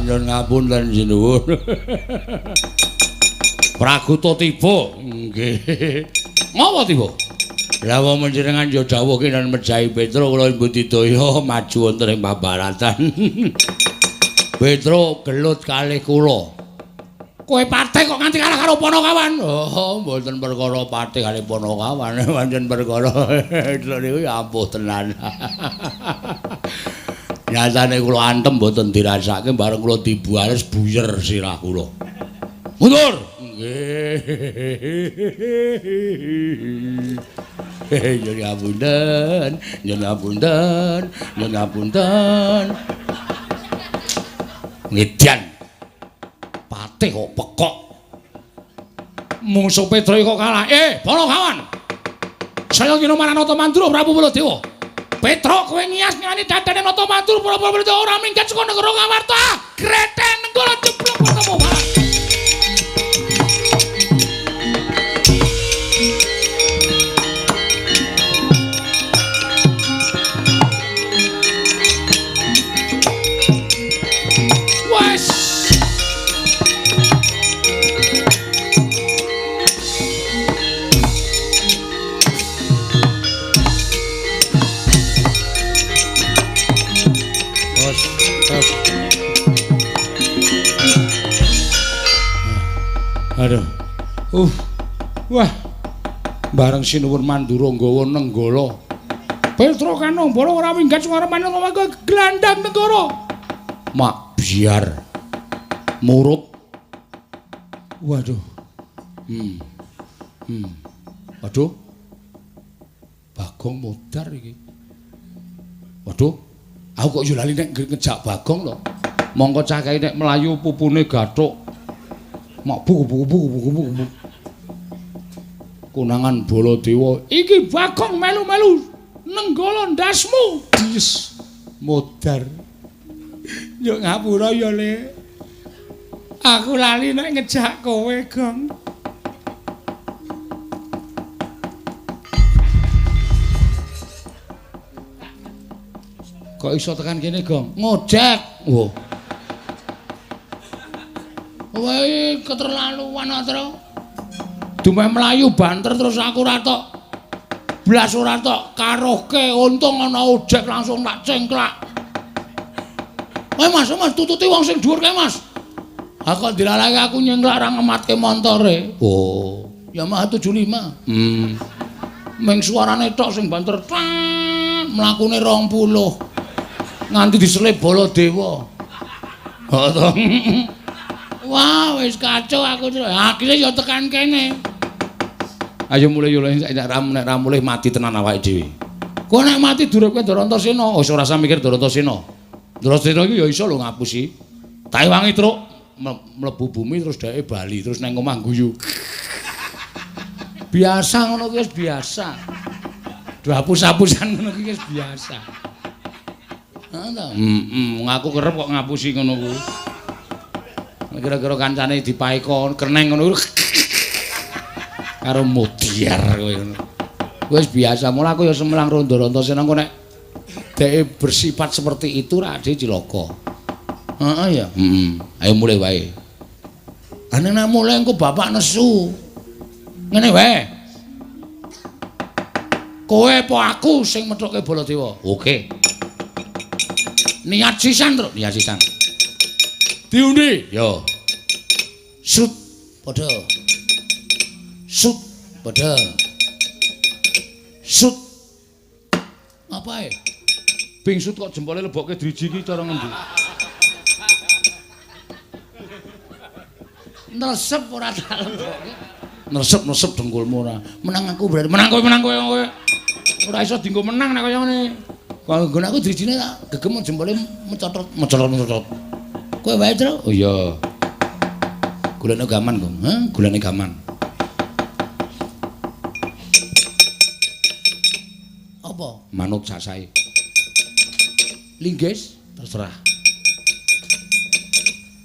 Nyun ngapunten sinuwun. Praguta tiba. Nggih. Ngapa tiba? Lah wong panjenengan ya dawuh kenen mejahi Petra kula Budidaya maju wonten ing pabaratan. Petra gelut kalih kula. Kowe patih kok nganti kalah karo Panakawan? Oh, mboten perkara patih kalih Panakawan, pancen perkara niku ya ampuh tenan. Nyatane kula antem mboten dirasake bareng kula dibuales buyer sirah kula. Mundur. Nggih. Nyun ngapunten, nyun ngapunten, nyun ngapunten. Ngedian. Patih kok pekok. Mungsuh Petra kok kalah. Panakawan. Saya ngino Maranata Mandura Prabu Baladewa. Petra kowe ngias-ngiani dadane Nata Mandura Prabu Baladewa ora minggat saka negara Ngamarta. Greten nenggala jeblok ketemu barang. Aduh. Wah. Bareng Sinuwun Mandura nggawa nenggala. Petra Kanombala ora minggat suara manungsa glandang negara. Mak biar. Murup. Waduh. Waduh. Bagong modar iki. Waduh. Aku kok yo lali nek ngejak Bagong to. Mongko cakahe nek mlayu pupune gathuk. Mak buku. Konangan Baladewa. Iki Bagong melu-melu nenggala ndasmu. Yes. Modar. Yo ngapura ya, Le. Aku lali nek ngejak kowe, Gong. Kok iso tekan kene, Gong? Ngojek. Wah. Wae keterlaluan Atra. Dumeh mlayu banter terus aku ora tok blas ora tok karohke untung ana ojek langsung tak cengklak. Mas tututi wong sing dhuwur kae, Mas. Aku dilalake aku nyengklak ra ngematke montore. Oh, Yamaha 75. Meng suarane tok sing banter mlakune 20. Nganti diselip Baladewa. Oh to. Wah, wis kacau aku. Akhire ya tekan kene. Ayo mulai yo nek ra mulai mati tenan awake dhewe. Kowe nek mati duripke Darantasena, wis ora usah mikir Darantasena. Darantasena iki ya iso lho ngapusi. Tak wangi truk mlebu bumi terus dheke bali terus nang omah guyu. Biasa ngono kuwi wis biasa. Hapus-hapusan ngono kuwi wis biasa. Heeh ta. Aku kerep kok ngapusi ngono kuwi. Kira-kira kancane dipaeka keneng ngono karo mutiar kowe ngono. Wis biasa, mula aku ya semelang rondo-rondo seneng kok nek dhek bersifat seperti itu ra ade cilaka. Heeh ya. Ayo mulai wae. Ane nek mulai engko bapak nesu. Ngene wae. Kowe apa aku sing methuke Baladewa? Oke. Niat sisan, Tru. Niat sisan. Diundi. Yo. Sut padha. Sut padha. Sut. Apa e? Bing sut kok jempole lebokke driji iki cara ngendi? Nesep ora tak lebokke. Nesep dengkulmu ora. Menang aku berarti menang kowe. Ora iso dienggo menang nek kaya ngene. Kalau nggon aku drijine tak gegem jempole mecotot. Kowe wae, Tru? Oh iya. Gulane gaman, Gong. Hah? Gulane gaman. Apa? Manut sasae. Linggis terserah.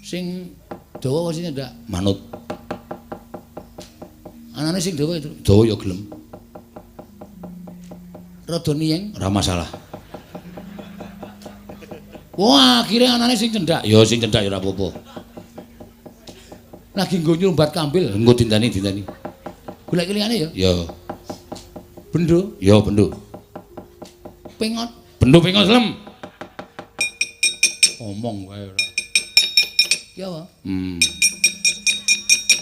Sing dawa sing ndak manut. Anane sing dawa itu. Dawa ya gelem. Rada niyeng ora masalah. Wah, akhirnya anane sing cendak. Ya sing cendak ya ora apa-apa. Lagi nggo nyumbat kambil, nggo dintani. Golek liyane ya? Ya. Bendo? Ya bendo. Pengot? Bendo pengot lem. Omong wae ora. Ki apa?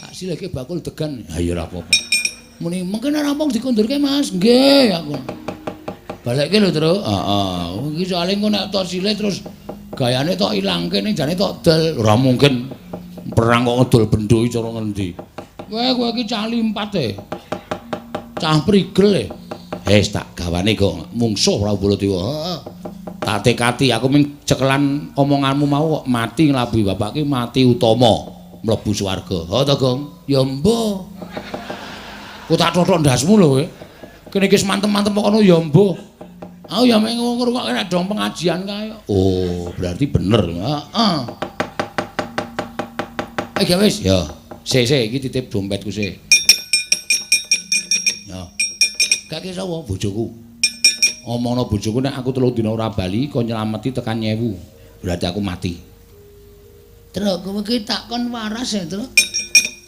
Tak sileke bakul degan. Ha ya ora apa-apa. Muni mungkin ora mung dikondurke Mas. Nggih, aku. Balekke lho, Tru. Heeh. Iki soalé engko nek tok sile terus gayane tok ilangke ning jane tok dal. Ora mungkin perang kok ngedol bendo iki cara ngendi. Kowe iki cah limpat e. Cah prigel e. Wis tak gawane kok mungsuh ora Baladewa. Heeh. Tak tekati aku ming cekelan omonganmu mau kok mati nglabuhi bapak ki mati utama mlebu swarga. Ha to, Gong? Ya mbah. Ku tak thothok ndasmu lho kowe. Kene iki mantem-mantem kok ngono ya mbah. Aku ya mek ngrungokke nek dong pengajian kae. Oh, berarti bener. Heeh. Ya wis, ya. Sik iki titip dompetku sik. Ya. Kake sapa bojoku? Omongno bojoku nek aku 3 dina ora bali kok nyelameti tekan 1000. Berarti aku mati. Truk kowe iki takon waras ya, Truk.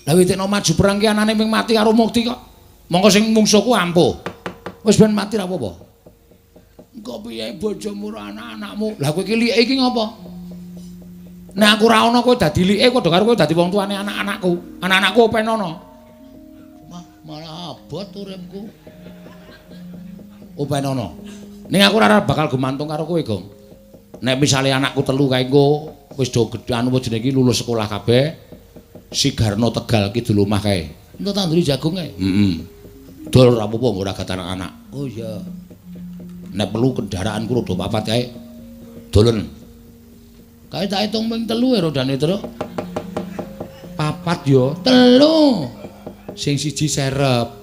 Lah witekno maju perang ki anane ming mati karo mukti kok. Mongko sing mungsuhku ampuh. Wis ben mati ra apa-apa. Engko piye bojomu ora anak-anakmu? Lah kowe iki like iki ngopo? Nek aku ora ana kowe dadi like padha karo kowe dadi wong tuane anak-anakku. Anak-anakku open ana. Malah abot uripku. Open ana. Ning aku ora bakal gumantung karo kowe, Gong. Nek misale anakku telu kae engko wis do gedhe anu jenenge iki lulus sekolah kabeh. Sigarno Tegal ki dulu omah kae. Entuk tanduri jagung kae. Dol ora apa-apa ora gat anak-anak. Oh iya. Nek perlu kendaraanku rada papat kae. Dolen. Kae tak hitung ping 3 rodane, Truk. Papat yo, 3. Sing siji serep.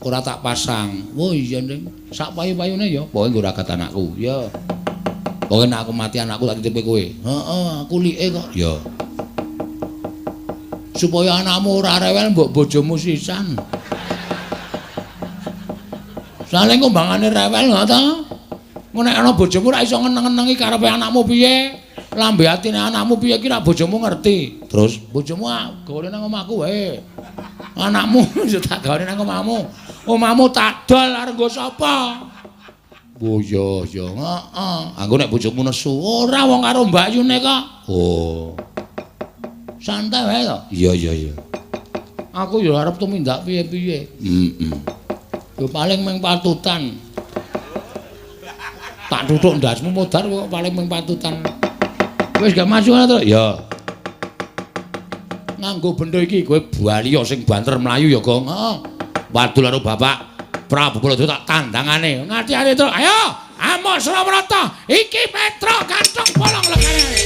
Ora tak pasang. Oh iya, Nding. Sak payu-payune ya, pokoke ora gat anakku. Ya. Pokoke nek aku mati anakku tak titipe kowe. Heeh, aku like kok. Ya. Supaya anakmu ora rewel mbok bojomu sisan. Soale kumbangane rewel ngono ta? Ngono nek ana bojomu ora iso ngeneng-ngenengi karepe anakmu piye? Lambe atine anakmu piye ki nek bojomu ngerti. Terus bojomu gawane nang omahku wae. Anakmu yo tak gawane nang omahmu. Omahmu tak dol arep nggo sapa? Oh iya, heeh. Anggo nek bojomu nesu, ora wong karo mbakyune kok. Oh. Santai wae to? Iya. Aku yo arep tumindak piye-piye. Yo paling mung patutan. Tak tutuk ndasmu modar kok paling mung patutan. Wis gak masuk to? Ya. Nganggo benda iki kowe baliya sing banter mlayu ya, Gong. Heeh. Wadul karo Bapak Prabu Baladewa tak tandangane. Ngati-ati to. Ayo, Amos Surabrata. Iki Petro gantung bolong legane.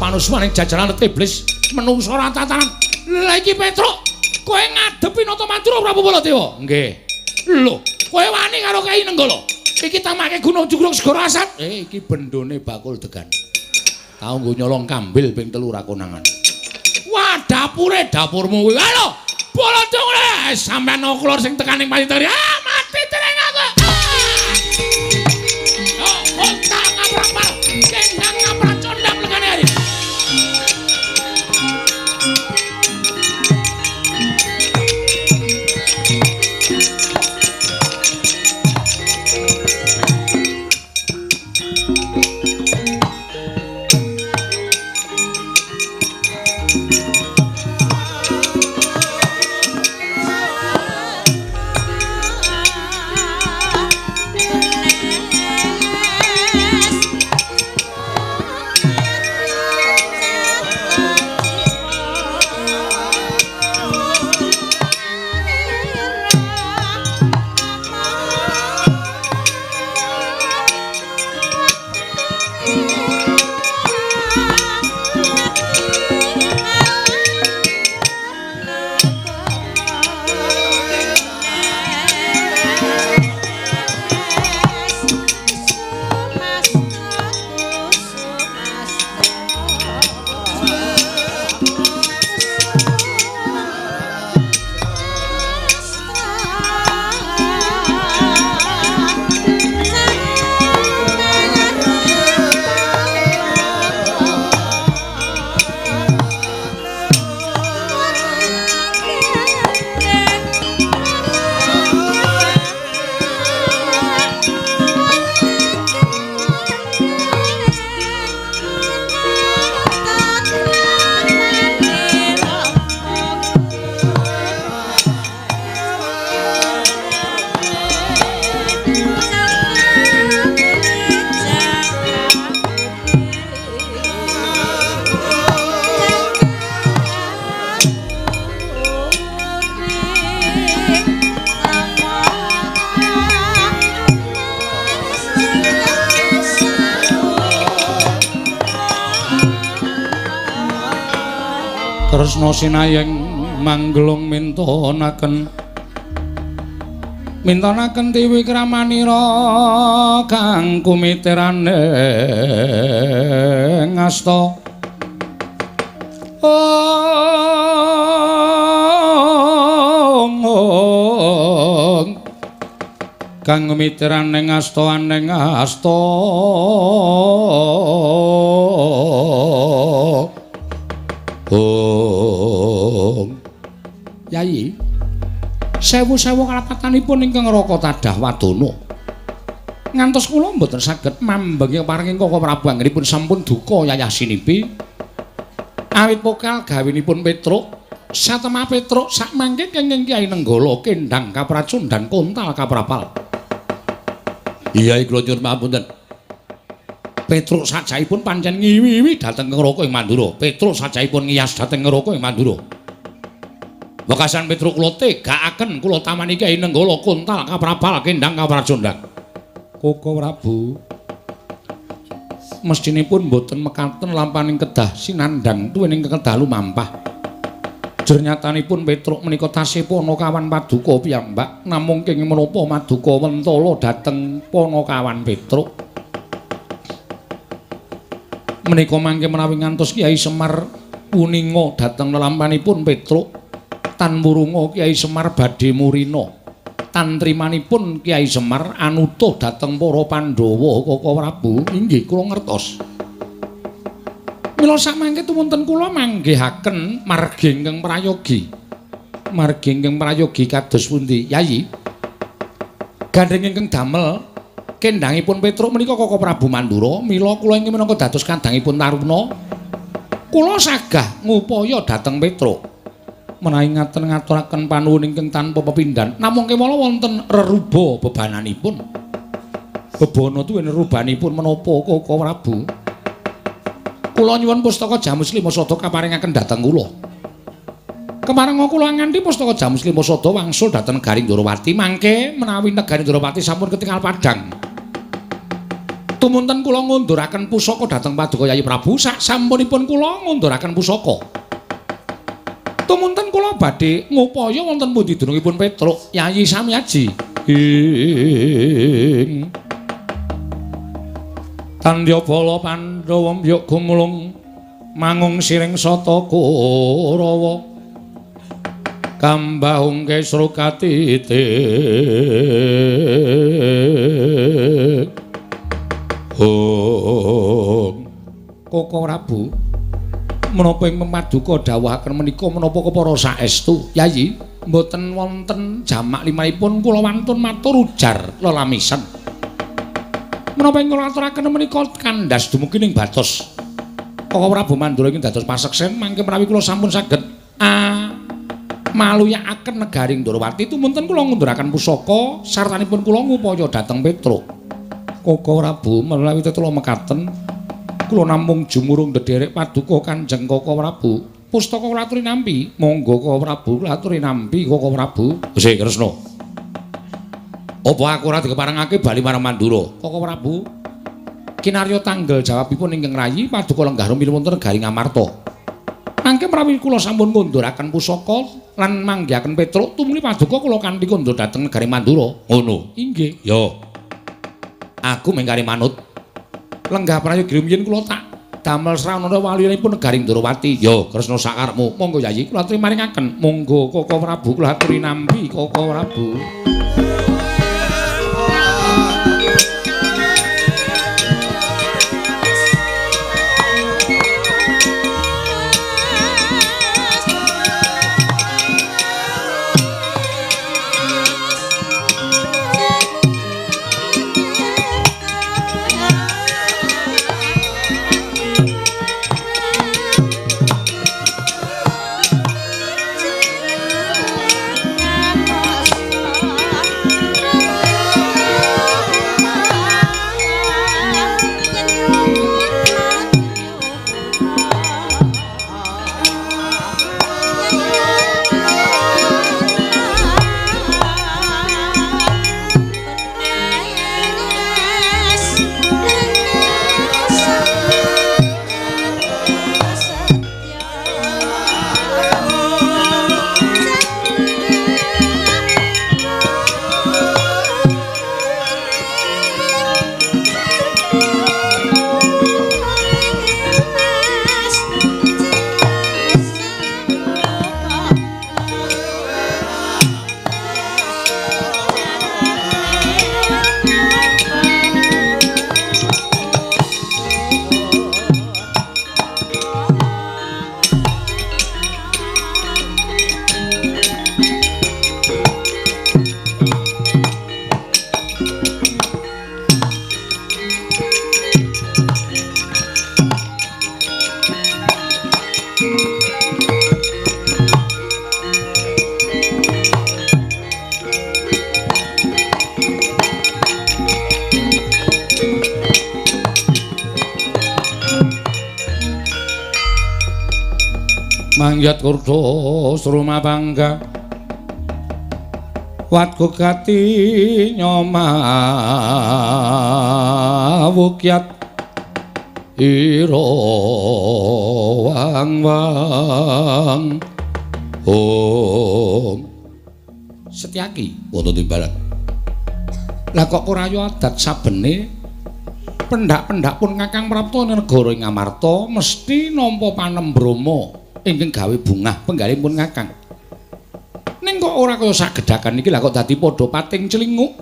panuswaning jajaran iblis menungso ora tatanan. Lah iki Petruk, kowe ngadepi Nata Mantura Prabu Baladewa? Nggih. Lho, kowe wani karo Kyai Nenggala? Iki tamake Gunung Jugruk Segara Asat. Iki bendone bakul degan. Tau nggo nyolong kambil ping 3 ra konangan. Wah, dapurmu kuwi. Halo, Baladewa sampean noklor sing tekaning payitari. Ah, mati dereng aku. Oh, kontak ngaprak-aprak. Kendang ngaprak condang legane hari. Tresna sinayeng manglung mintonaken tiwi kramanira kang kumiteraning asta kang kumiteraning asta aning asta Yayi, sewu-sewu kalapatanipun ingkang Raka Tadah Wadana. Ngantos kula mboten saged mambengi paring Koko Prabu anggenipun sampun duka yayasinipi. Awit pokal gawinipun Petruk, satemah Petruk sak mangke kenging Kyai Nenggala kendhang kapracun dan kontal kaprapal. Iya kula nyuwun pamunten. Petruk sajaipun pancen ngiwi-iwi dhateng Ngraka ing Mandura. Petruk sajaipun ngiyas dhateng Ngraka ing Mandura. Wekasan Petruk kula tegakaken kula tamani Kyai Nenggala kontal kaprapal kendhang kapracondang. Koko Prabu mestinipun boten mekaten lampaning kedah sinandhang tuwuning kedah lumampah. Jernyatanipun Petruk menika tasih Panakawan Paduka piyambak namung kenging menapa Maduka Mentala dhateng Panakawan Petruk. Menika mangke menawi ngantos Kyai Semar puninga dhateng lelampanipun Petruk tan murunga Kyai Semar badhe murina tan trimanipun Kyai Semar anutuh dhateng para Pandhawa Koko Prabu inggih kula ngertos. Mila samangke tumunten kula manggihaken margi ingkang prayogi. Margi ingkang prayogi kados pundi, Yayi? Gandeng ingkang damel kendhangipun Petruk menika Koko Prabu Mandura, mila kula ingkang minangka dados kandhangipun Taruna. Kula sagah ngupaya dhateng Petruk. Menawi ngaten ngaturaken panuwun ingkang tanpa pepindhan, namung kemala wonten reruba bebananipun. Bebana tuwin rerubanipun menapa Koko Prabu? Kula nyuwun pustaka Jamu Slima Sada kaparingaken dhateng kula. Kemareng kula nganti pustaka Jamu Slima Sada wangsul dhateng Negari Ndrawati mangke menawi Negari Ndrawati sampun ketingal padhang. Tumunten kula ngunduraken pusaka dhateng Paduka Yayi Prabu sak sampunipun kula ngunduraken pusaka. Tumunten kula badhe ngupaya wonten pundi dunungipun Petruk Yayi Samyaji. Tandya bala Pandhawa mbyuk gumulung mangung siring sata Kurawa kambahung kesra katitik Koko Prabu menapa ing Paduka dawuhaken menika menapa kepara saestu Yayi mboten wonten jamak limanipun kula wantun matur ujar lelamisen. Menapa ing kula aturaken menika kandhas dumugi ning batos Koko Prabu Mandura ing dados paseksen mangke menawi kula sampun saged maluyakaken negaring Ndorowati tumunten kula ngunduraken pusaka sartanipun kula ngupaya dhateng Petruk. Koko Prabu menawi tetula mekaten kula namung jumurung ndederek Paduka Kanjeng Koko Prabu. Pustaka kula aturi nampi. Monggo Koko Prabu kula aturi nampi Koko Prabu. Sih Kresna. Apa aku ora dikeparengake bali marang Mandura? Koko Prabu. Kinarya tanggel jawabipun ingkang rayi Paduka lenggah rumil wonten negaring Ngamarta. Mangke menawi kula sampun ngunduraken pusaka lan manggihaken Petruk tumuli Paduka kula kanthi kondur dhateng negari Mandura. Ngono. Inggih. Ya. Aku mengkari manut. Lenggah prayogi rumiyin kula tak damel sranana waliyipun negari Ndorowati. Ya, Kresna sakarepmu. Monggo Yayi kula aturi maringaken. Monggo Koko Prabu kula aturi nampi Koko Prabu. Mangyat kurda sruma bangga watku kati nyomawukyat ira wang-wang Setyaki wonten timbalan. Lah kok ora yo adat sabene pendak-pendak pun Kakang Prapta negara ing Ngamarta mesti nampa panembrama ingkang gawe bungah penggalipun Kakang. Ning kok ora kaya sagedakan iki lah kok dadi padha pating celinguk.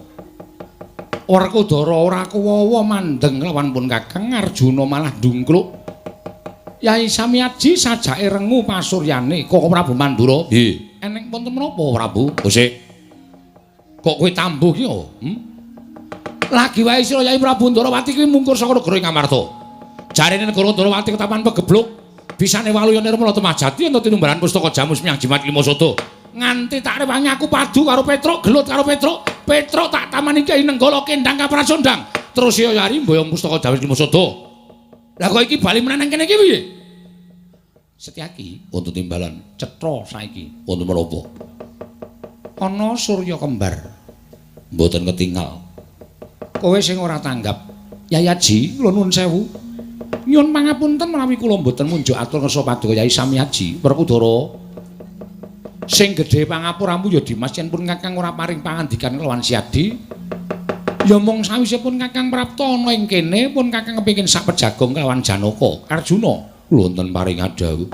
Werkudara ora kuwawa mandeng lawan pun Kakang Arjuna malah ndungkluk. Yai Samyaji sajake rengu pasuryane Koko Prabu Mandura. Nggih. Eneng wonten menapa Prabu? Sik. Kok kowe tambuh ki yo? Lagi wae sira Yai Prabu Ndorowati kuwi mungkur saka negara Ngamarta. Jarene negara Ndorowati ketapan pegebluk. Bisane waluya nirmala temajati ento tinumbaran pustaka jamus miyang jimat lima sodo. Nganti tak rewangi aku padu karo Petruk, gelut karo Petruk. Petruk tak tamani Kyai Nenggala kendang kaprasondang. Terus ya yari mboyong pustaka jamus lima sodo. Lah kok iki bali meneh nang kene iki piye? Setyaki wonten timbalan cetha saiki wonten menapa? Ana Surya kembar. Mboten ketingal. Kowe sing ora tanggap Yayaji, kula nuwun sewu. Nyuwun pangapunten menawi kula mboten munjuk atur ngersa paduka Yai Samiyaji Werkudara. Sing gedhe pangapuramu ya Dimas yen pun Kakang ora paring pangandikan kelawan Siadi. Ya mung sawise pun Kakang prapta ana ing kene pun Kakang kepengin sak pejagong kelawan Janaka Arjuna. Kula wonten paring adawu.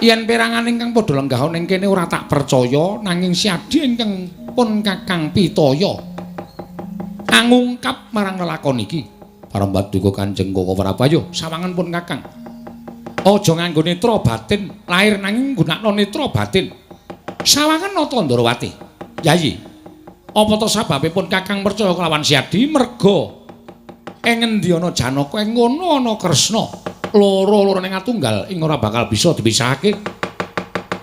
Yen perangan ingkang padha lenggah ning kene ora tak percaya nanging Siadi ingkang pun Kakang pitaya angungkap marang lelakon iki. Parambat duka Kanjeng Koko Prabayo sawangan pun Kakang. Aja nganggo netra batin, lahir nanging nggunakno netra batin. Sawangan nata Ndarawati. Yayi, apa to sababipun Kakang percaya kelawan Siadi merga ing endi ana Janaka ing ngono ana Kresna. Loro-loro ning atunggal ing ora bakal bisa dipisahake.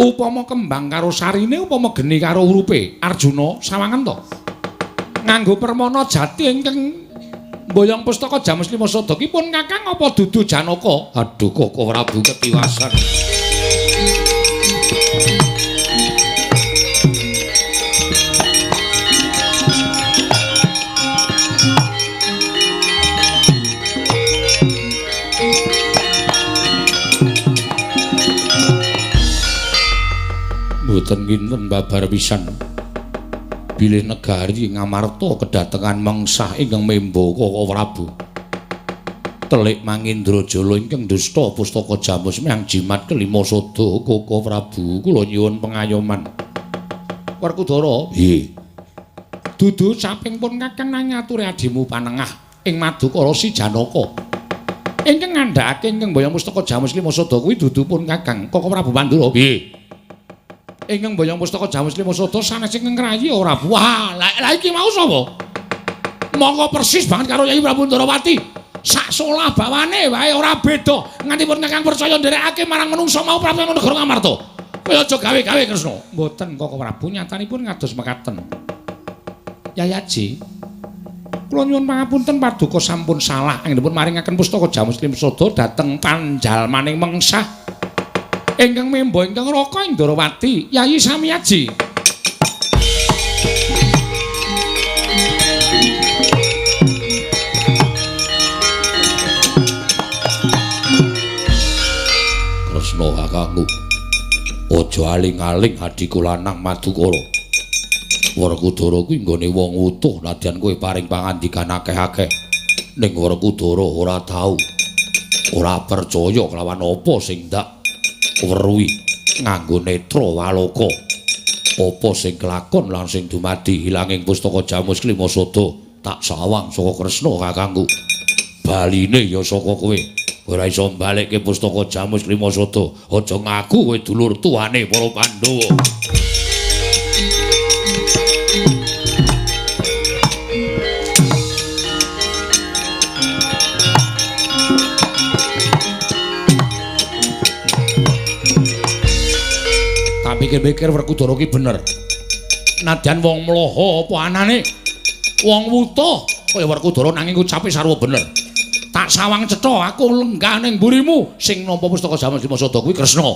Upama kembang karo sarine, upama geni karo urupe. Arjuna sawangan to. Nganggo permana jati ingkang mboyong pustaka Jamus Lima Sada ki pun Kakang apa dudu Janaka? Aduh Koko Prabu ketiwasan. Mboten kinten babar pisan. Bilih negari Ngamarta kedatengan mengsah ingkang memba Koko Prabu. Telik Mangindrajala ingkang dusta pustaka Jamus Miang Jimat kelima Sada Koko Prabu kula nyuwun pengayoman. Werkudara, nggih. Dudu caping pun Kakang nang ngaturi adimu panengah ing Madukara Si Janaka. Ingkang ngandhakake ingkang mboyong pustaka Jamus Lima Sada kuwi dudu pun Kakang Koko Prabu Pandura. Nggih. Ingkang mboyong pustaka Jamus Lima Sada sanes ing ngrayi ora. Wah, la iki mau sapa? Monggo persis banget karo Yayi Prabu Ndarawati. Sak solah bawane wae ora beda. Nganti pun Kakang percaya nderekake marang menungsa mau Prabu Negara Ngamarta. Kaya aja gawe-gawe Kresna. Mboten Koko Prabu nyatanipun ngados mekaten. Yayaji, kula nyuwun pangapunten paduka sampun salah anggenipun maringaken pustaka Jamus Lima Sada dhateng panjalmaning mengsah ingkang memba ingkang Raka ing Ndarawati, Yayi Samiyaji. Kresna kakangku, aja aling-aling adiku lanang Madukara. Werkudara kuwi nggone wong utuh nadyan kowe paring pangandikan akeh-akeh. Ning Werkudara ora tau, ora percaya kelawan apa sing ndak weruhi nganggo netra waloka. Apa sing kelakon lan sing dumadi hilanging pustaka Jamus Lima Sada tak sawang saka Kresna kakangku. Baline ya saka kowe. Ora iso mbalekke pustaka Jamus Lima Sada. Aja ngaku kowe dulur tuane para Pandhawa. Pikir-pikir Werkudara ki bener. Nadyan wong mloha apa anane? Wong wutuh kaya Werkudara nanging ucape sarwa bener. Tak sawang cetha aku lenggah ning mburimu sing nampa pustaka Jamus Lima Sada kuwi Kresna.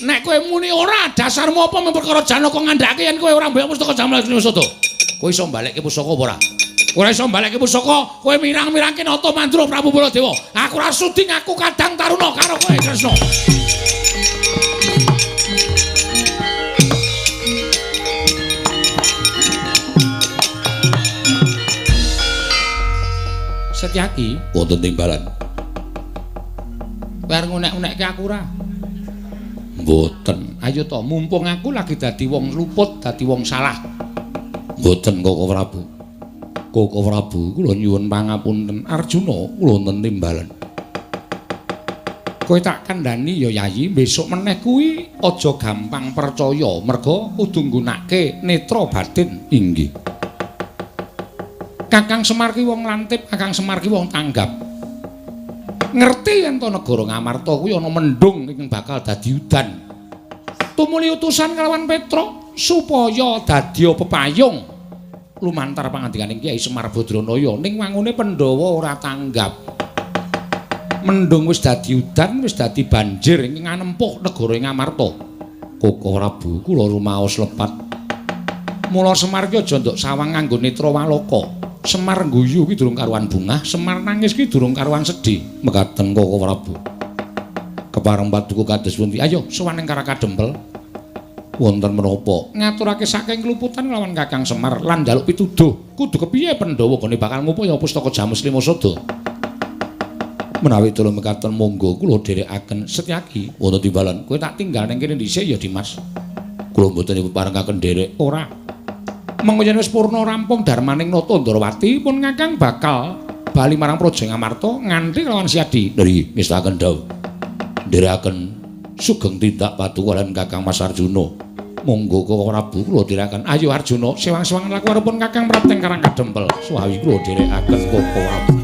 Nek kowe muni ora dasarmu apa memperkara Janaka ngandhakake yen kowe ora mbayar pustaka Jamus Lima Sada. Kowe iso mbalekke pustaka apa ora? Ora iso mbalekke pustaka, kowe mirang-mirangke nata mandura Prabu Baladewa. Aku ora sudi ngaku kadang taruna karo kowe Kresna. Setyaki wonten timbalan. Kowe arep ngunek-unekke aku ora? Mboten. Ayo to, mumpung aku lagi dadi wong luput, dadi wong salah. Mboten Koko Prabu. Koko Prabu kula nyuwun pangapunten. Arjuna kula wonten timbalan. Kowe tak kandhani ya Yayi, besok meneh kuwi aja gampang percaya, merga kudu nggunakake netra batin. Inggih. Kakang Semar ki wong lantip, Kakang Semar ki wong tanggap. Ngerti yen to negara Ngamarta kuwi ana mendung ingkang bakal dadi udan. Tumuli utusan kelawan Petra supaya dadi pepayung lumantar pangandikaning Kyai Semar Badranaya ning wangune Pandhawa ora tanggap. Mendung wis dadi udan, wis dadi banjir ing nganempuh negara Ngamarta. Koko Prabu kula rumaos lepat. Mula Semar ki aja nduk sawang nganggo netra waloka. Semar guyu ki durung karuan bungah, Semar nangis ki durung karuan sedih. Mekaten Koko Prabu. Kepareng paduka kados pundi? Ayo sowan ing Karaka Dempel. Wonten menapa? Ngaturake saking kluputan lawan Kakang Semar lan njaluk pituduh. Kudu kepiye Pandhawa gone bakal ngupaya pustaka Jamus Lima Sada. Menawi tulung mekaten monggo kula dherekaken Setyaki wonten timbalan. Kowe tak tinggal ning kene dhisik ya Dimas. Kula mboten parengaken nderek ora. Mengko yen wis purna rampung darmaning Nata Ndrawati pun Kakang bakal bali marang Praja Ngamarta nganthi lawan Siadi. Nggih, ngestaken dawuh. Nderekaken sugeng tindak paduka lan Kakang Mas Arjuna. Monggo Koko Prabu kula dherekaken. Ayo Arjuna, sewang-sewang laku arepun Kakang Prateng Karang Kadempel. Suwawi kula dherekaken Koko Prabu.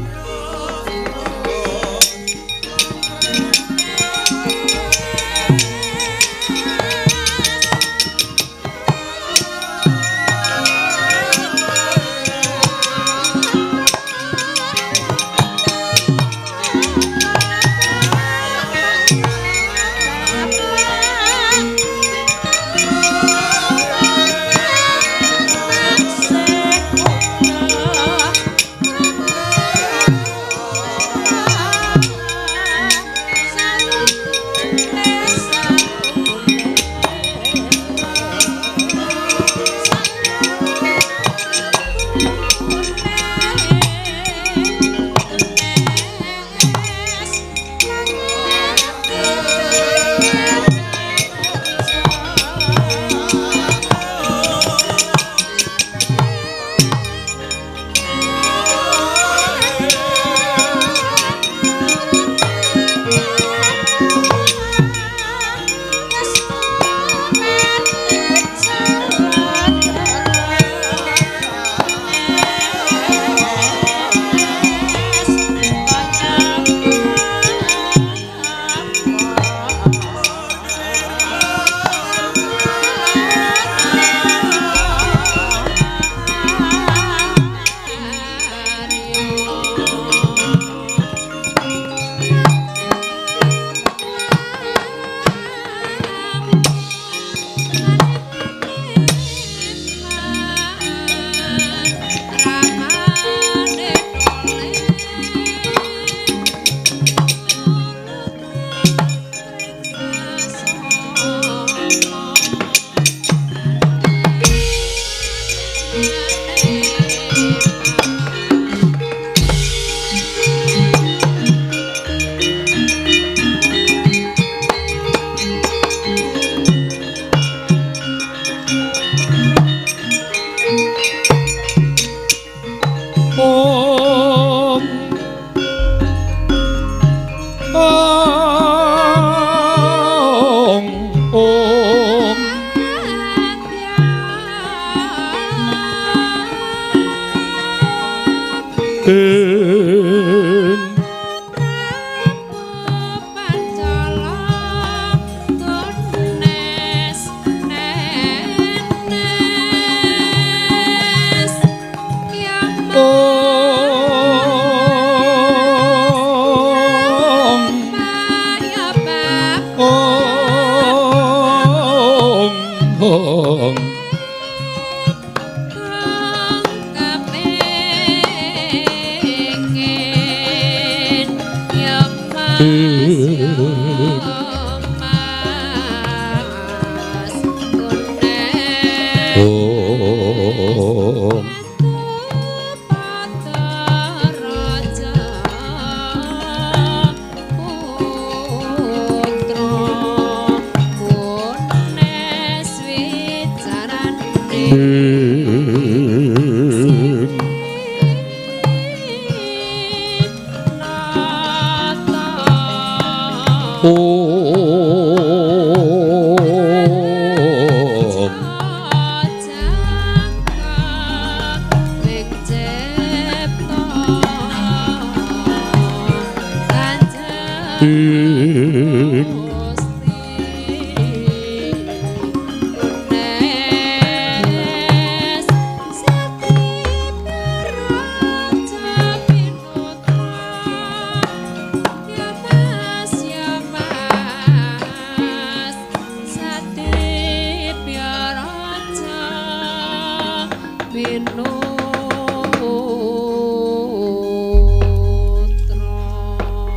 Minum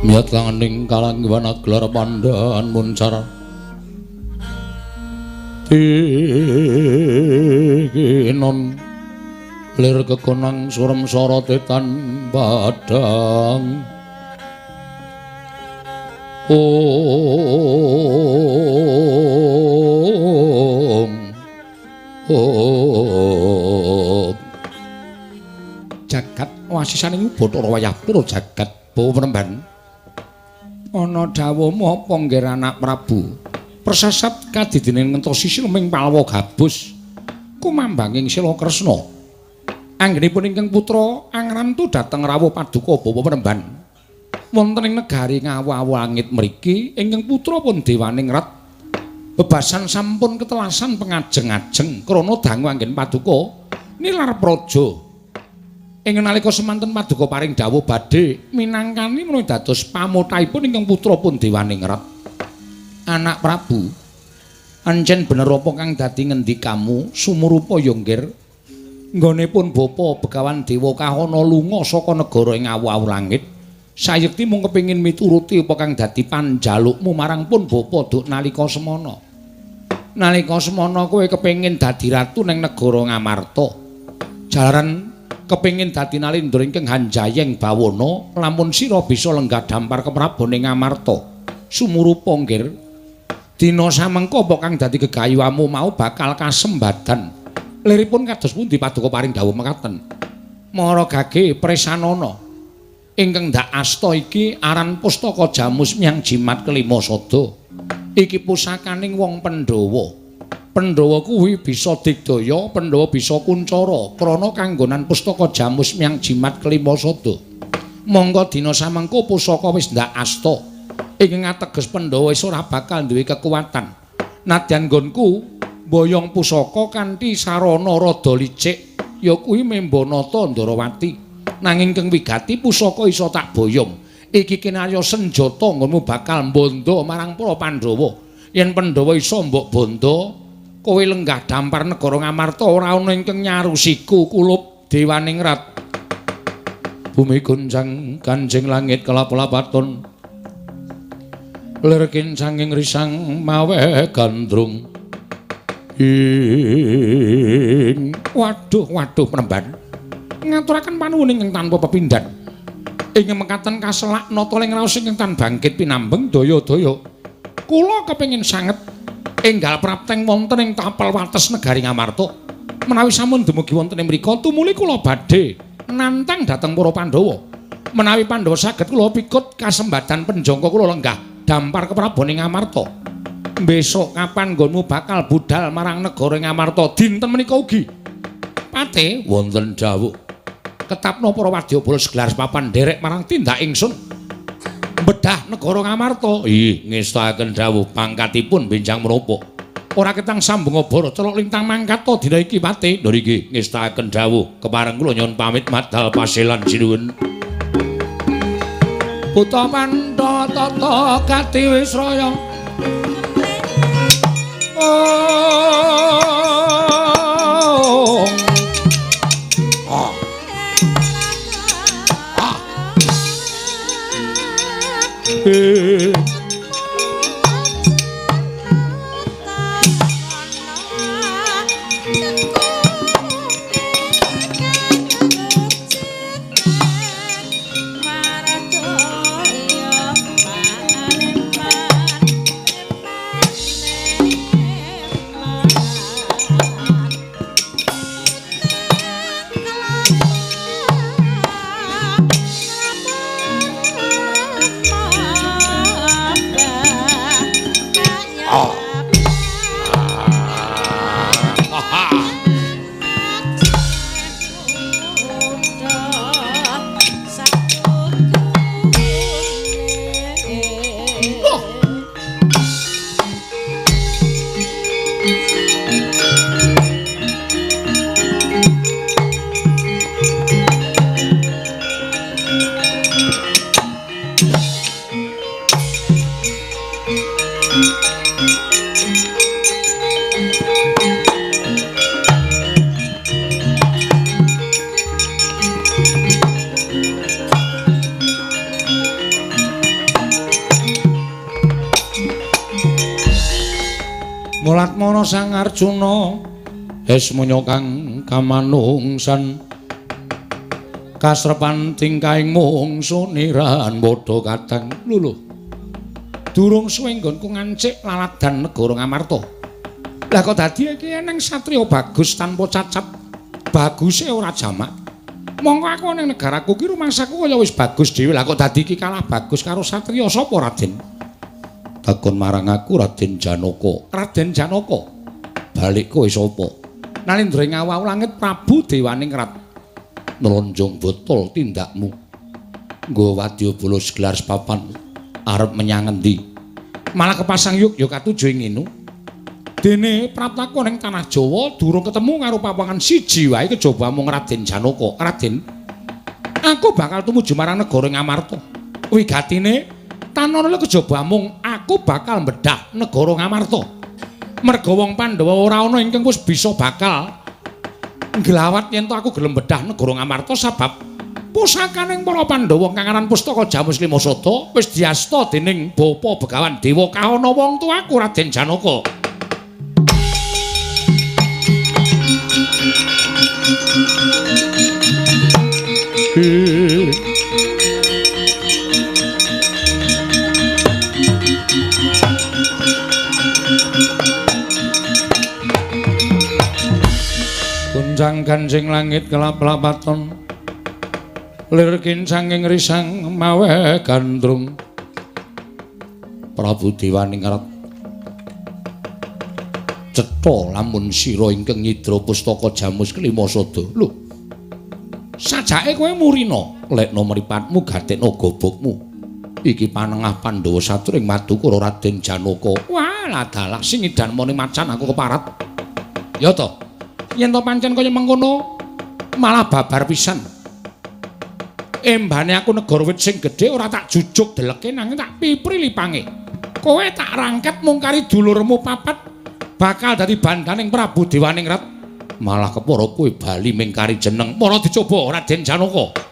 miat langening kalanggiwan gelar pandhan muncar tinon lir kekonang surem sorotetan badang jagat wasisaning Bathara wayah pira jagat Bawa Penemban ana dawuhmu apa nggih anak Prabu persasat kadidening ngentosi silming Palwa gabus kumambanging Sila Kresna anggenipun ingkang putra angrantu dhateng rawuh paduka Bawa Penemban wonten ing negari ngawu-awu langit mriki ingkang putra pun dewaning rat bebasan sampun ketelasan pengajeng-ajeng krana dangu anggen paduka nilar praja ing nalika semanten paduka paring dawuh badhe minangkani menawi dados pamuthaipun ingkang putra pun dewaning rat anak Prabu ancen bener apa kang dadi ngendikamu sumurupa ya nggir nggonipun bapa Begawan Dewa Kahana lunga saka negara ing awu-awu langit sayekti mung kepengin mituruti apa kang dadi panjalukmu marang pun bapa duk nalika semana kowe kepengin dadi ratu ning negara Ngamarta jalaran kepengin dadi nalindra ingkang Hanjayeng Bawana lamun sira bisa lenggah dampar keprabone Ngamarta sumurupa nggir dina samengko apa kang dadi gegayuhamu mau bakal kasembadan liripun kados pundi paduka paring dawuh mekaten mara gage presanana ingkang ndak asta iki aran pustaka jamus miang jimat kelima sada iki pusakaning wong Pandhawa Pandhawa kuwi bisa digdaya, Pandhawa bisa kuncara krana kanggonan pustaka jamus miang jimat kelima sada. Monggo dina samengko pusaka wis ndak asta. Ing ateges Pandhawa wis ora bakal duwe kekuatan. Nadyan nggonku boyong pusaka kanthi sarana rada licik ya kuwi Membanata Ndarawati. Nanging keng wigati pusaka iso tak boyong. Iki kinarya senjata nggonmu bakal mbondo marang para Pandhawa. Yen Pandhawa iso mbok bondo kowe lenggah dampar negara Ngamarta ora ana ingkang nyarusiku kulup dewaning rat bumi gonjang kanjeng langit kelap-lapaton lir kincanging risang mawe gandrung ing waduh Penemban ngaturaken panuwun ingkang tanpa pepindhan ing mekaten kaselak nata ing raos ingkang tan bangkit pinambeng daya-daya kula kepengin sanget enggal prapteng wonten ing tapel wates negari Ngamarta menawi sampun dumugi wonten ing mriku tumuli kula badhe nantang dhateng para Pandhawa menawi Pandhawa saged kula pikut kasembadan penjangka kula lenggah dampar keprabone Ngamarta besok kapan nggonmu bakal budal marang negara Ngamarta dinten menika ugi pate wonten dawuh ketapna para wadyabala segelar papan derek marang tindak ingsun bedah negara Ngamarta ih ngestaken dawuh pangkatipun benjang menapa ora ketang sambung bara celok lintang mangkat to dina iki pate lho nggih ngestaken dawuh kepareng kula nyuwun pamit madhal paselan sinuwun Buta Pandha tata kati wis raya Mulatmana Sang Arjuna Esmunya kang kamanungsan kasrepan tingkahing mungsuniran padha kateng lho durung suwe nggonku ngancik laladan negara Ngamarta lah kok dadi iki eneng satriya bagus tanpa cacat baguse ora jamak mongko aku ning negaraku ki rumangsaku kaya wis bagus dhewe lah kok dadi iki kalah bagus karo satriya sapa Raden takon marang aku Raden Janaka balik kowe sapa Nalindra ngawau langit Prabu Dewaning Rat nelonjong botol tindakmu nggo wadyabala gelar papan arep menyang endi malah kepasang yuk ya katuju ing ngenu dene prataku ning tanah Jawa durung ketemu karo pawangan siji wae kejaba mung Raden Janaka Raden aku bakal tumuju marang negara Ngamarta wigatine tanana kejaba mung aku bakal mbedah negara Ngamarta merga wong Pandhawa ora ana ingkang wis bisa bakal nglawat yen to aku gelem bedah negara Ngamarta sabab pusakaning para Pandhawa kang aran Pustaka Jamus Limasada wis diasta dening Bapa Begawan Dewa Kahana wong tuaku Raden Janaka. Kunjang ganjing langit kelap-lapaton lir kincanging risang mawe gandrung Prabu Dewaning Rat cetha lamun sira ingkang nyidra Pustaka Jamus Klimasada lho sajake kowe murina lekna mripatmu gatekna gobokmu iki panengah Pandhawa satring Madukara Raden Janaka walah dalah sing edan mone macan aku keparat ya to yen to pancen kaya mengkono malah babar pisan embane aku negara wit sing gedhe ora tak jujuk deleke nanging tak pipri lipange kowe tak rangket mung kari dulurmu papat bakal dadi bandaning Prabu Dewaning Rat malah kepara kowe bali ming kari jeneng para dicoba Raden Janaka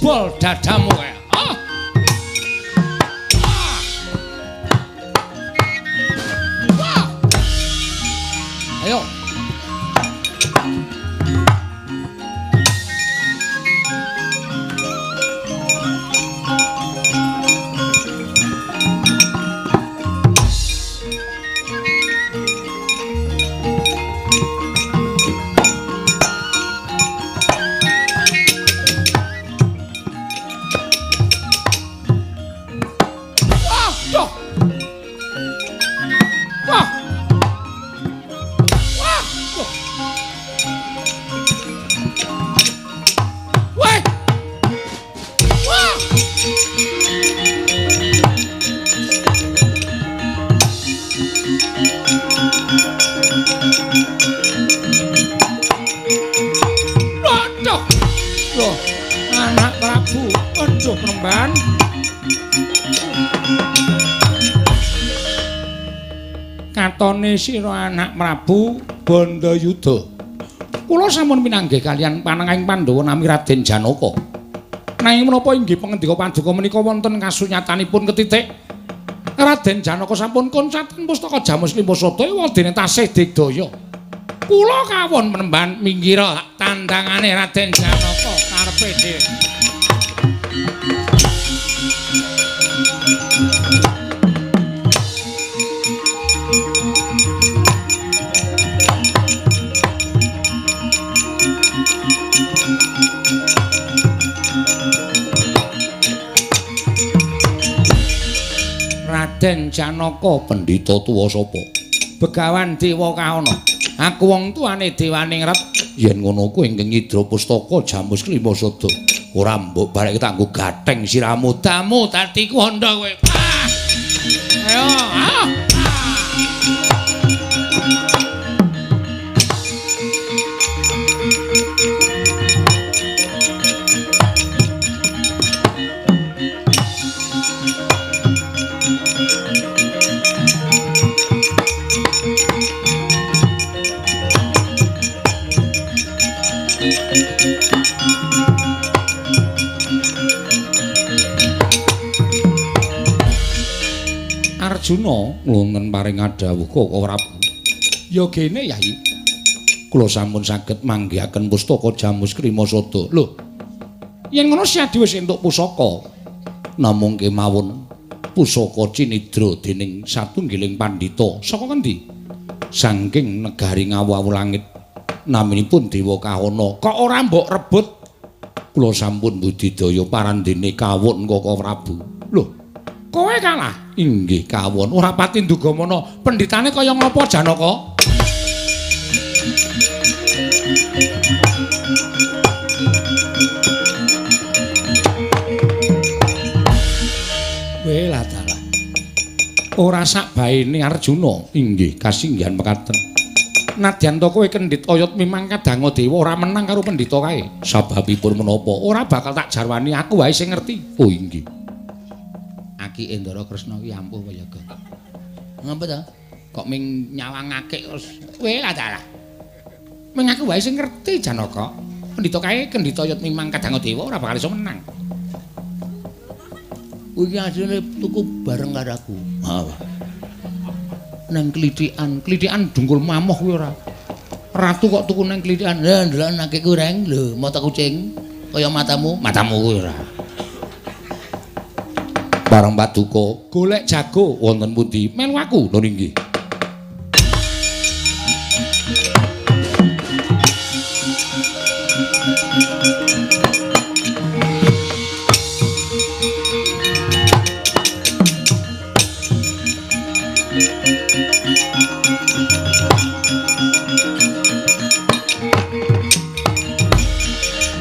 jebol dadamu kae. Ayo. Katone sira anak Prabu Bandayuda. Kula sampun pinanggih kaliyan panengahing Pandhawa nami Raden Janaka. Nanging menapa inggih pangendika Paduka menika wonten kasunyatanipun ketitik Raden Janaka sampun koncaten Pustaka Jamus Limasada wadene tasih digdaya. Kula kawon menemban mingira tandangane Raden Janaka karepe dhewe. Raden Janaka pendhita tuwa sapa? Begawan Dewa Kaana. Aku wong tuane Dewaning Rep. Yen ngono kuwi ingkang Nyidra Pustaka Jamus Klimasada. Ora mbok barek tak nggo gatheng siramu damu dadi kandha kowe. Ayo, Arjuna nglonten paring adhawuh Kaka Prabu. Ya gene Yayi. Kula sampun saged manggihaken pustaka Jamus Klimasada. Lho. Yen ngono Siadi wis entuk pusaka. Namung kemawon pusaka cinidra dening satunggiling pandhita saka kendi? Saking negari ngawu-awu langit. Naminipun Dewa Kahana. Kok ora mbok rebut? Kula sampun budidaya parandene kawon Kaka Prabu. Lho. Kowe kalah. Inggih kawon, ora pati ndugamana. Pendhitane kaya ngapa Janaka? Welah dalah. Ora sak baene Arjuna. Inggih kasinggihan mekaten. Nadyan to kowe kendhit oyot mimang kadang dewa ora menang karo pendhita kae. Sababipun menapa? Ora bakal tak jarwani, aku wae sing ngerti. Oh inggih. Aki Endara Kresna ki ampuh Wayaga. Ngapa ta? Kok ming nyawangake terus welah dalah. Ming aku wae sing ngerti Janaka. Pendhita kae kendhita oyot mimang kadang dewa ora bakal iso menang. Kuwi asline tuku bareng karo aku. Ha. Nang klithikan dungkul mamoh kuwi ora. Ratu kok tuku nang klithikan. Lah ndelokake kurang lho, mata kucing kaya matamu kuwi ora. Bareng Paduka golek jago wonten pundi? Melu aku lho nggih.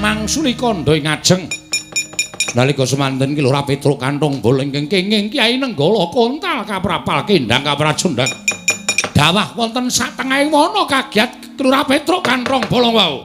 Mangsuli kandha ngajeng nalika semanten ki Lurah Petruk kanthong bol ingkang kenging Kyai Nenggala kontal kaprapal kendang kaprajundang dawah wonten satengahing wana kagiat Lurah Petruk kanthong bolong wau.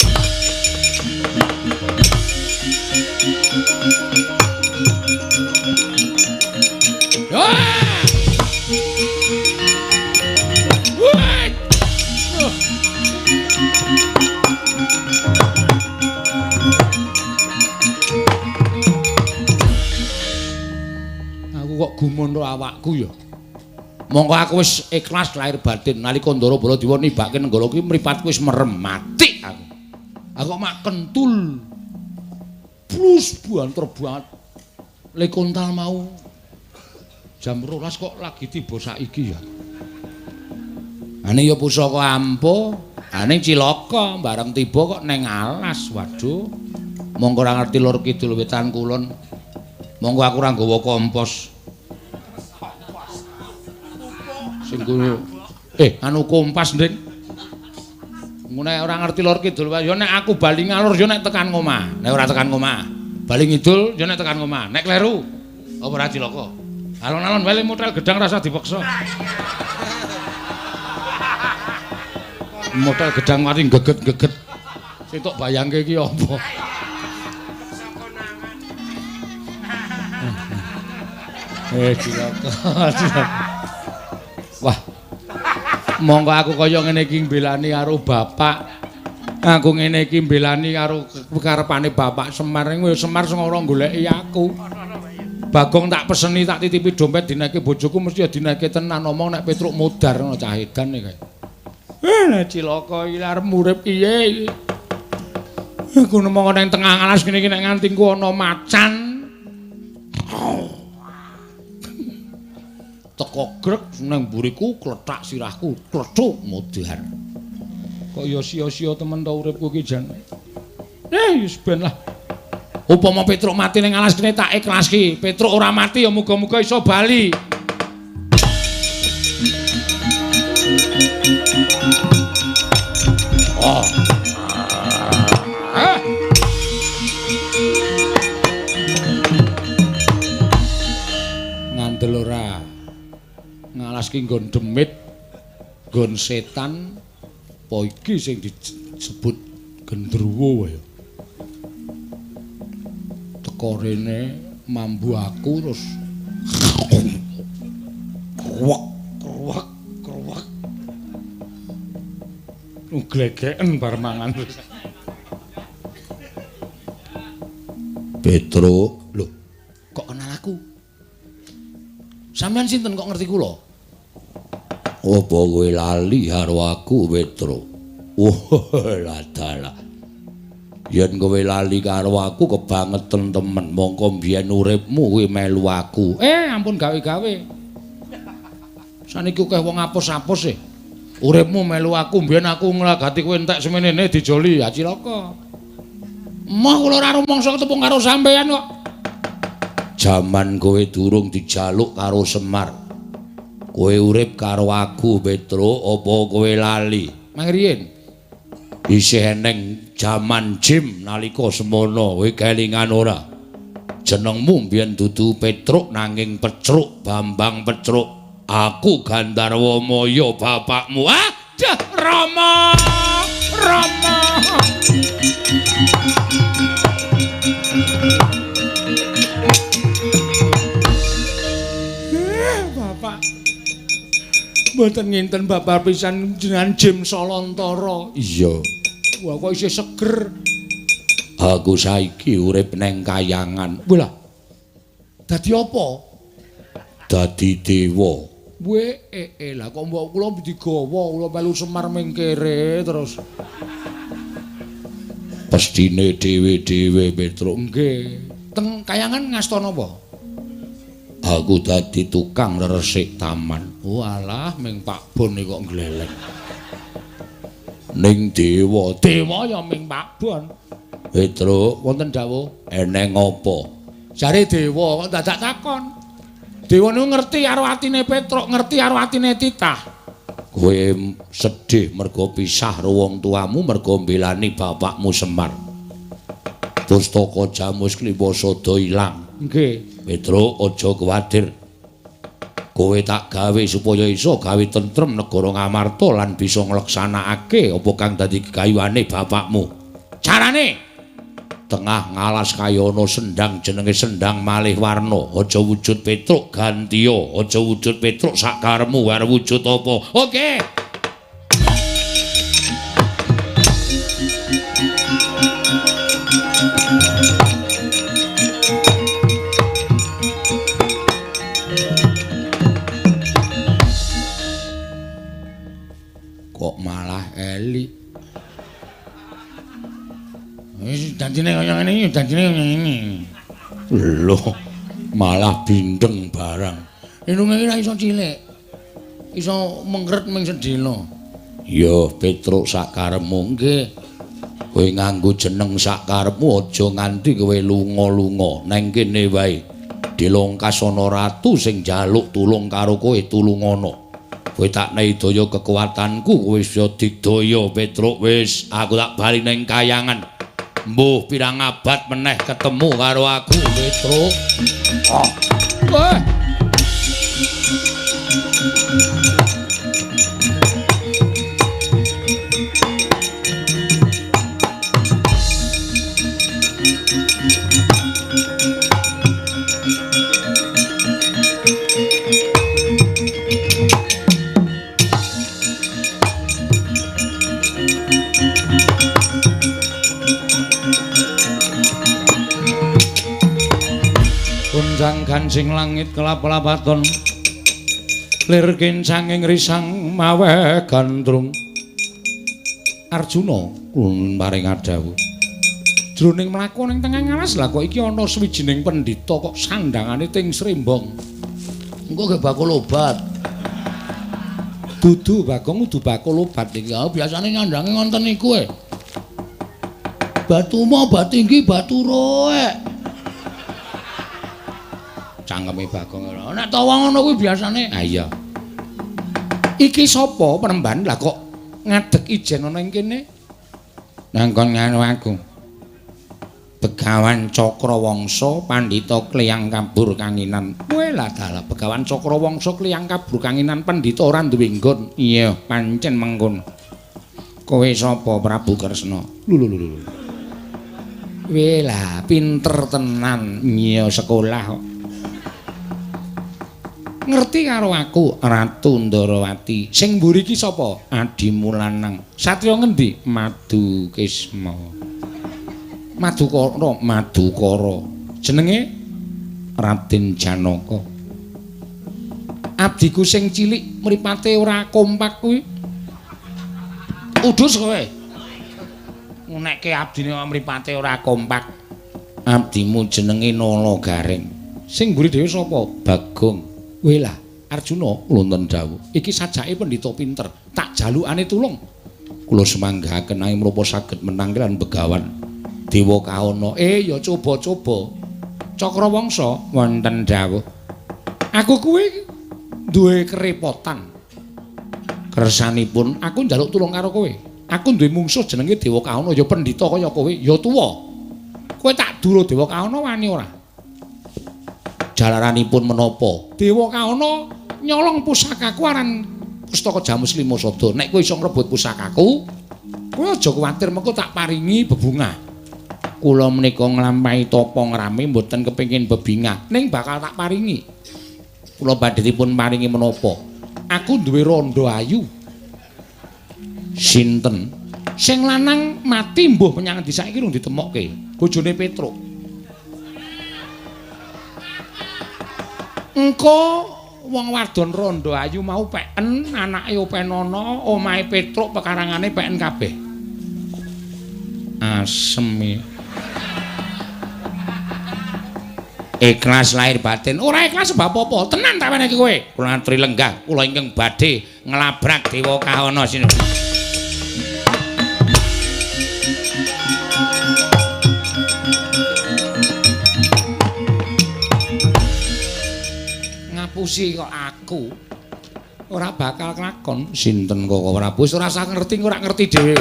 Kok gumono awakku ya. Monggo aku wis ikhlas lahir batin nalika Ndara Baladewa nibake Nenggala kuwi mripatku wis merem mati aku. Aku mak kentul. Plus banter banget. Le kontal mau jam 12 kok lagi tiba saiki ya. Ane ya pusaka ampuh, ane cilaka bareng tiba kok neng alas. Waduh. Monggo ora ngerti lor kidul wetan kulon. Monggo aku ora nggawa kompos. Anu kompas nding. Nek ora ngerti lor kidul wae ya nek aku bali ngalor ya nek tekan ngomah. Nek ora tekan ngomah, bali ngidul ya nek tekan ngomah. Nek kleru apa ora cilaka. Alon-alon wae modal gedang rasa dipaksa. Modal gedang mari geget-geget. Sitok bayangke iki apa? Cilaka. Wah. Monggo aku kaya ngene iki mbelani karo bapak. Aku ngene iki mbelani karo karepane Bapak Semar. Semar sing ora goleki aku. Bagong tak peseni tak titipi dompet dinake bojoku mesti ya dinake tenan omong nek Petruk mudar ngono cah edan iki kae. Nek cilaka iki arep urip piye iki? Aku nemong nang tengah alas kene iki nek nganti ku ana macan. Teko grek nang mburiku kletak sirahku klethuk mudhar. Kok ya sia-sia temen ta uripku iki jan. Wis ben lah. Upama Petruk mati ning alas kene tak ikhlaski. Petruk ora mati ya muga-muga iso bali. Oh. Ngandel ora ngalaske nggon demit, nggon setan, apa iki sing disebut gendruwo ya. Teko rene mambu aku terus kruwak glegeken bar mangan. Petro, lho, kok kenal aku? Sampeyan sinten kok ngerti kula? Apa kowe lali karo aku, Petro? Lah dalah. Yen kowe lali karo aku kebangetan temen, mongko mbiyen uripmu kowe melu aku. Ampun gawe-gawe. Saniki akeh wong apus-apus e. Uripmu melu aku, mbiyen aku nglagati kowe entek semenene dijoli, ya cilaka. Emoh kula ora rumangsa ketemu karo sampeyan kok. Jaman kowe durung dijaluk karo Semar. Kowe urip karo aku, Petro, apa kowe lali? Mangriyen. Isih eneng jaman Jim nalika semono, kowe kelingan ora? Jenengmu mbiyen dudu Petruk nanging Pecruk, Bambang Pecruk. Aku Gandarwa Maya bapakmu. Aduh, Rama. Rama. Bapak. Mboten nginten bapak pisan jenengan Jim Solantara. Iya. Wah, kok isih seger. Aku saiki urip neng kayangan. Lha. Dadi apa? Dadi dewa. Lah kok mbok kula digawa, kula melu Semar mengkere terus. Pestine dhewe-dhewe Petruk nggih. Teng kayangan ngastana apa? Aku dadi tukang resik taman. Walah ming Pak Bon iki kok gleleng. Ning dewa ya ming Pak Bon. Petruk wonten dawuh eneng apa? Jare dewa kok dadak takon. Dewa niku ngerti karo atine Petruk, ngerti karo atine Titah. Kowe sedih mergo pisah karo wong tuamu, mergo mbelani bapakmu Semar. Pustaka Jamus Kliwasada ilang. Nggih. Petruk aja kuwatir. Kowe tak gawe supaya iso gawe tentrem negara Ngamarta lan bisa ngleksanakake apa kang dadi gegayuhane bapakmu. Carane tengah ngalas kaya ana sendang jenenge Sendang Malih Warna. Aja wujud Petruk gantiya, aja wujud Petruk sakaremu arep wujud apa. Oke. Kok malah elik. Wis janjine kaya ngene iki, janjine kaya ngene. Lho, malah bindeng barang. Enunge iki ra iso cilik. Iso mengret ming sedina. Ya, Petruk sakarepmu nggih. Kowe nganggo jeneng sakarepmu aja nganti kowe lunga-lunga. Neng kene wae. Dilongkas ana ratu sing njaluk tulung karo kowe tulungono. Kowe tak nehi daya kekuatanku, kowe wis digdaya Petruk. Wis, aku tak bali neng kayangan. Mbuh pirang abad meneh ketemu karo aku, Petruk. Kunjang gancing langit kelap-lapaton lir kincanging risang mawe gandrung Arjuna paring adhawu jroning mlaku ning tengah ngalas lha kok iki ana swijining pendhita kok sandhangane ting srembong engko ge bakul obat dudu Bagong kudu bakul obat iki biasane nyandange ngonten iku batu mau obat tinggi batu roek cangkeme Bagong. Nek tawa ngono kuwi biasane. Ah iya. Iki sapa penemban? Lah kok ngadeg ijen ana ing kene? Nangkon nganu aku. Begawan Cakrawangsa Pandhita Kliyang Kabur Kanginan. Welah dalah Begawan Cakrawangsa Kliyang Kabur Kanginan Pandhita ora duwe nggon. Iya, pancen mengkono. Kowe sapa Prabu Kresna? Lho. Welah pinter tenan. Iya sekolah kok. Ngerti karo aku Ratu Ndarawati. Sing mburi iki sapa? Adimu lanang. Satriya ngendi? Madukisma. Madukara. Jenenge Raden Janaka. Abdiku sing cilik mripate ora kompak kuwi. Udus kowe. Nekke abdine mripate ora kompak. Abdimu jenenge Nala Gareng. Sing mburi dhewe sapa? Bagong. Welah, Arjuna lonten dawuh. Iki sajake pendhita pinter. Tak jalukane tulung. Kula semanggahaken ae menapa saged menang lan Begawan Dewa Kaana. Ya coba-coba. Cakrawangsa wonten dawuh. Aku kuwi duwe kerepotan. Kersanipun aku njaluk tulung karo kowe. Aku duwe mungsuh jenenge Dewa Kaana, ya pendhita kaya kowe, ya tuwa. Kowe tak duro Dewa Kaana wani ora? Jalaranipun menapa? Dewa Kaana nyolong pusakaku aran Pustaka Jamus Lima Sada. Nek kowe iso ngrebut pusakaku, kowe aja kuwatir mengko tak paringi bebungah. Kula menika nglampahi tapa ngrame mboten kepengin bebingah, ning bakal tak paringi. Kula badhe dipun paringi menapa? Aku duwe randha ayu. Sinten? Sing lanang mati mbuh menyang endi saiki rung ditemokke. Bojone Petruk. Engko wong wadon randha ayu mau peken, anake openana, omahe Petruk pekarangane peken kabeh. Asem. Ikhlas lahir batin. Ora ikhlas sebab apa? Tenan tak meneki kowe. Kula aturi lenggah, kula ingkang badhe nglabrak Dewa Kaana sini. Ngapusi kok aku. Ora bakal kelakon. Sinten kok ora bus ora usah ngerti, ora ngerti dhewe.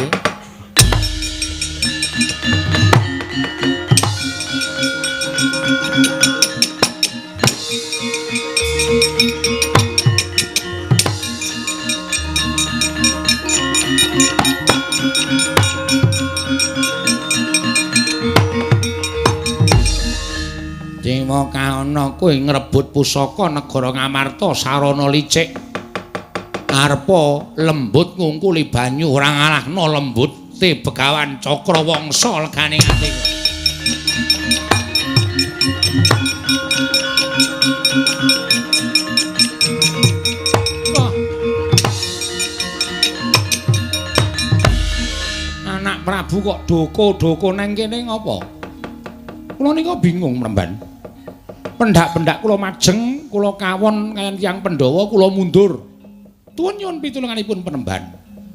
Dewa Kaana kowe ngrebut pusaka negara Ngamarta sarana licik. Arepa lembut ngungkuli banyu ora ngalahno lembute Begawan Cakrawangsa legane ati. Anak Prabu kok doko-doko nang kene ngopo? Kula nika bingung mremban. Pendak-pendak kula majeng, kula kawon kaliyan tiyang Pandhawa, kula mundur. Tuwun nyuwun pitulunganipun Penemban.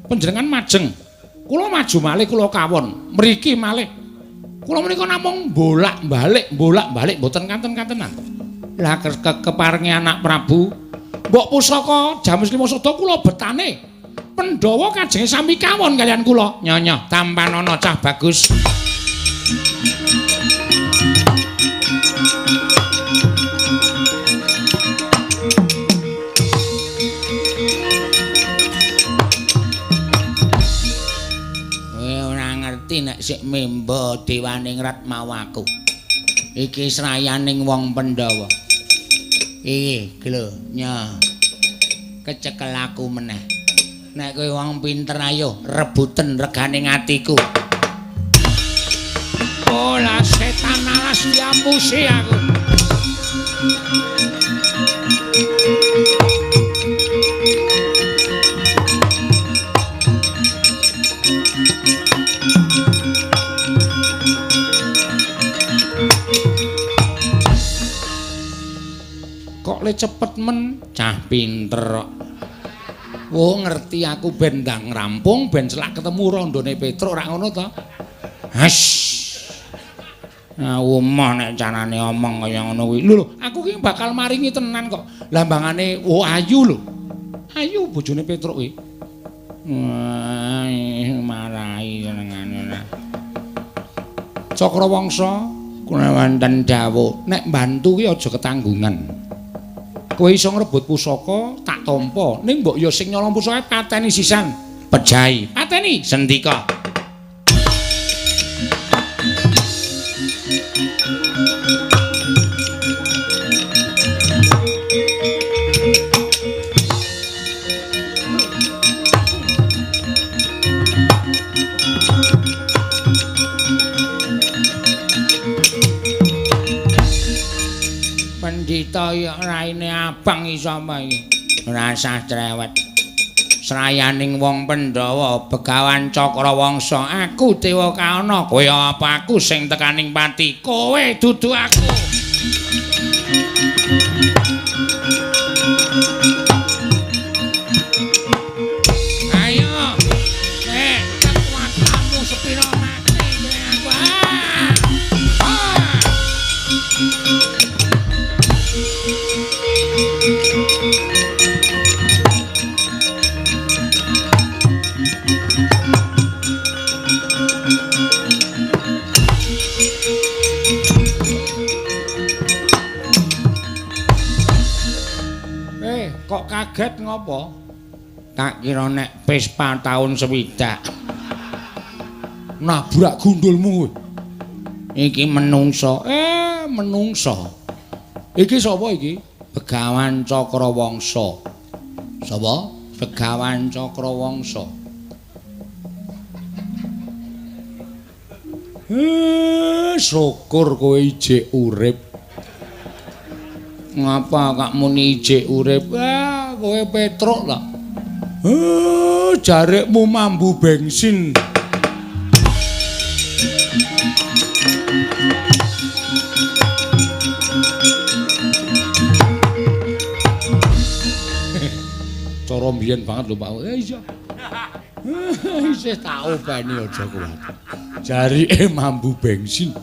Panjenengan majeng, kula maju malih kula kawon, mriki malih. Kula menika namung bolak-balik mboten kanten-kantenan. Lah keparengi anak Prabu, mbok pusaka Jamus Lima Sada kula betane. Pandhawa kajenge sami kawon kaliyan kula. Nyonya, tampanana cah bagus. Nek sik memba dewaning Ratmawaku. Iki srayaning wong Pandhawa. Iki lho, nya. Kecekel aku meneh. Nek kowe wong pinter ayo rebuten reganing atiku. Olah setan alas diambusi aku. Kok le cepet men cah pinter kok. Oh ngerti aku ben ndang rampung ben celak ketemu randane Petruk ora ngono to. Has. Nah omah nek carane omong kaya ngono kuwi. Lho aku ki bakal maringi tenan kok. Lambangane Ayu lho. Ayu bojone Petruk kuwi. Marahi senengane. Cakrawangsa kunawanten dawuh nek mbantu ki aja ketanggungan. Kowe iso ngrebut pusaka tak tampa ning mbok ya sing nyolong pusaka pateni sisan. Pejai pateni sendika. Pendhita ya raine abang iso iki. Rasah cerewet. Srayaning wong Pandhawa Begawan Cakrawangsa, aku Dewa Kaana. Kowe apa aku sing tekaning pati? Kowe dudu aku. Ayo. Kekuatanmu sepira mati aku. Kok kaget ngopo? Tak kira nek Vespa taun 60. Nabrak gundulmu. Iki menungso. Menungso. Iki sapa iki? Begawan Cakrawangsa. Sapa? Begawan Cakrawangsa. Syukur kowe ijik urip. Ngapa kak muni ijik urip? Kowe petruk lah. Jarikmu mambu bensin. Cara mbiyen banget lho Pak. Iya. Isih tak obani aja kuwi. Jarike mambu bensin.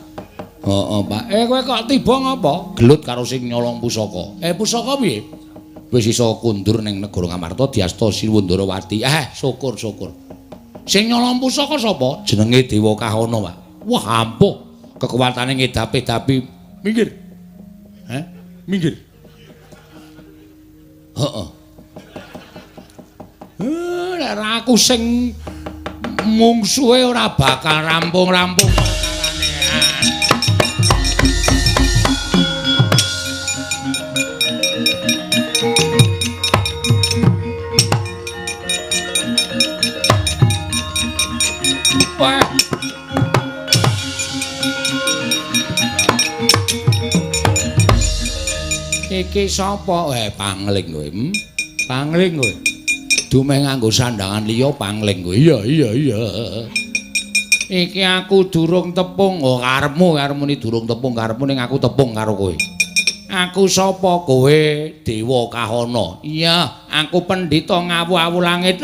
Heeh, Pak. Kowe kok tiba ngapa? Gelut karo sing nyolong pusaka. Pusaka piye? Wis iso kundur ning negara Ngamarta diasta Siwundarawati. Syukur-syukur. Sing nyolong pusaka sapa? Jenenge Dewa Kahana, Pak. Wah, ampuh. Kekuatane ngedapi-dapi. Minggir. Minggir. Heeh. Nek aku sing mungsuhe ora bakal rampung-rampung perkarane. Iki sapa? Pangling kowe. Pangling kowe. Dumeh nganggo sandangan liya pangling kowe. Iya. Iki aku durung tepung. Karepmu ni durung tepung karepmu ning aku tepung karo kowe. Aku sapa? Kowe Dewa Kahana. Iya, aku pendhita ngawu-awu langit.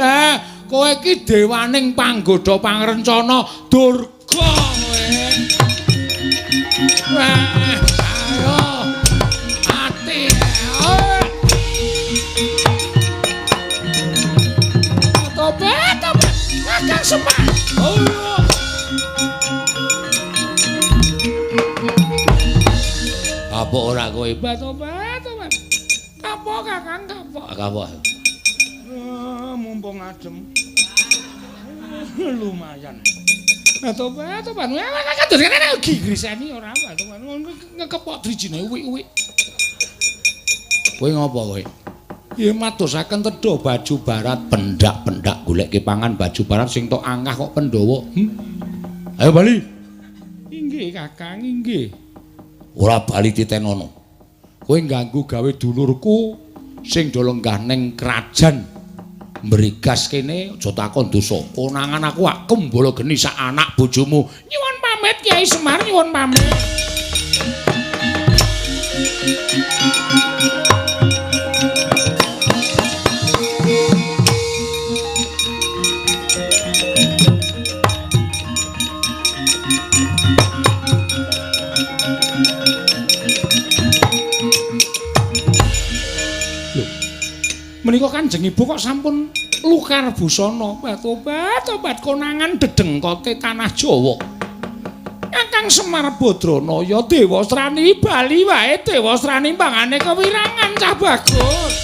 Kowe iki dewaning panggoda pangrencana Durga kowe. Ayo. Ati. Tobat. Kakang Semar. Kapok ora kowe? Tobat. Kapok Kakang, kapok. Kapok. Mumpung adem. Lumayan. Tobat. Kadene gigriseni ora apa, ngekepok drijine uwik-uwik. Kowe ngopo kowe? Ya matusaken tedha baju barat pendak-pendak goleke pangan baju barat sing tok angkah kok Pandhawa. Ayo bali. Inggih Kakang, inggih. Ora bali titenono. Kowe ganggu gawe dulurku sing do lenggah ning krajan mrigas kene aja takon dosa. Konangan aku ak kembala geni sak anak bojomu. Nyuwun pamit Kyai Semar, nyuwun pamit. Menika Kanjeng Ibu kok sampun Lukar busana obat konangan dedengkote tanah Jawa. Kakang Semar Badranaya Dewasrani bali wae Dewasrani pangane kewirangan cah bagus.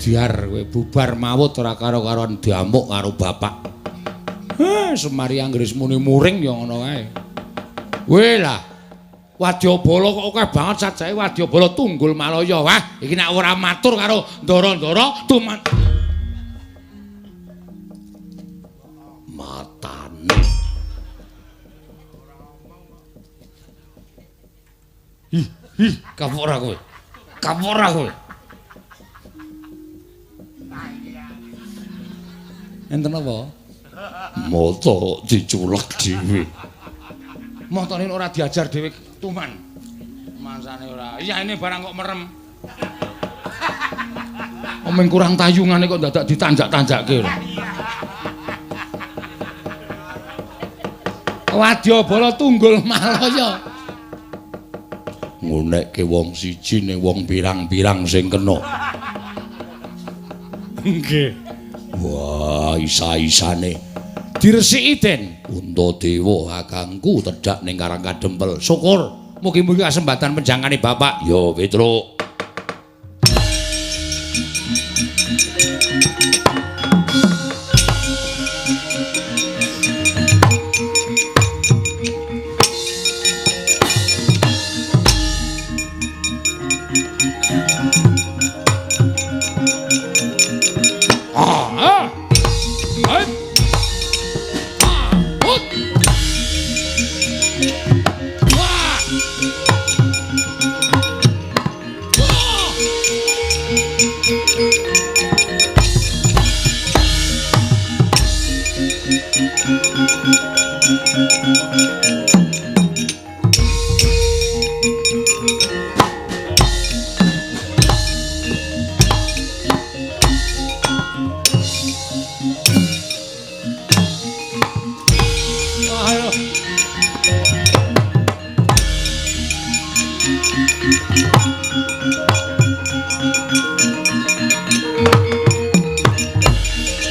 Biar kowe bubar mawut ora karo-karoan diamuk karo bapak. Semari Anggris muni muring ya ngono wae. Kowe lah Wadyabala kok akeh banget sajae Wadyabala Tunggul Malaya. Wah, iki nek ora matur karo Ndara-ndara tuman matane. Kapok ora kowe. Kapok ora kowe. Enten apa? Mata diculek dhewe. Matane ora diajar dhewe tuman. Mangsane ora. Iya ini barang kok merem. Omeng kurang tayungane kok dadak ditanjak-tanjakke lho. Wadyabala Tunggul Malaya. Ngunekke wong siji ning wong pirang-pirang sing kena. Nggih. Wah, isa-isane diresiki Den Untadewa kakangku tedhak ning Karang Kadempel. Syukur mugi-mugi kesempatan penjangkane Bapak. Yo, Petruk.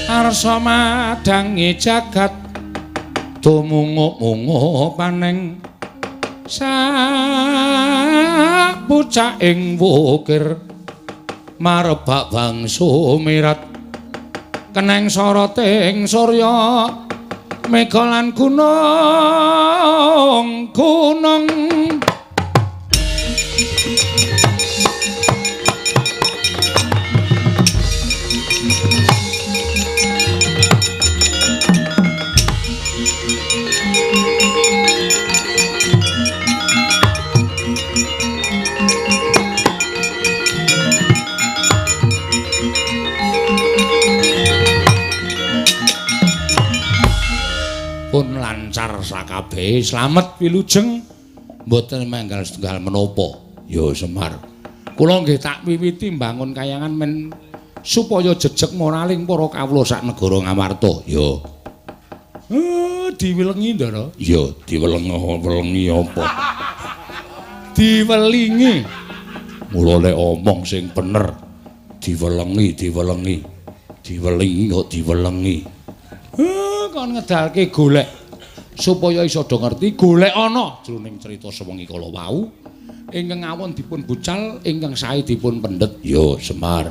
Arsa madangi jagat tumungu-mungu paneng sapucaking wukir marebak bangsu mirat keneng soroting surya mega lan gunung pun lancar sakabehe slamet wilujeng mboten manggal setunggal menapa. Ya Semar, kula nggih tak wiwiti mbangun kayangan men supaya jejeg moraling para kawula sak negara Ngamarta. Ya. Diwelengi Ndara? Ya, diwelengi apa? Diwelingi. Mula nek omong sing bener diwelengi. Diwelingi kok diwelengi. Kon ngedalke golek supaya isa do ngerti golek ana jroning crita sewengi kala wau ingkang awon dipun bucal ingkang sae dipun pendhet. Ya Semar.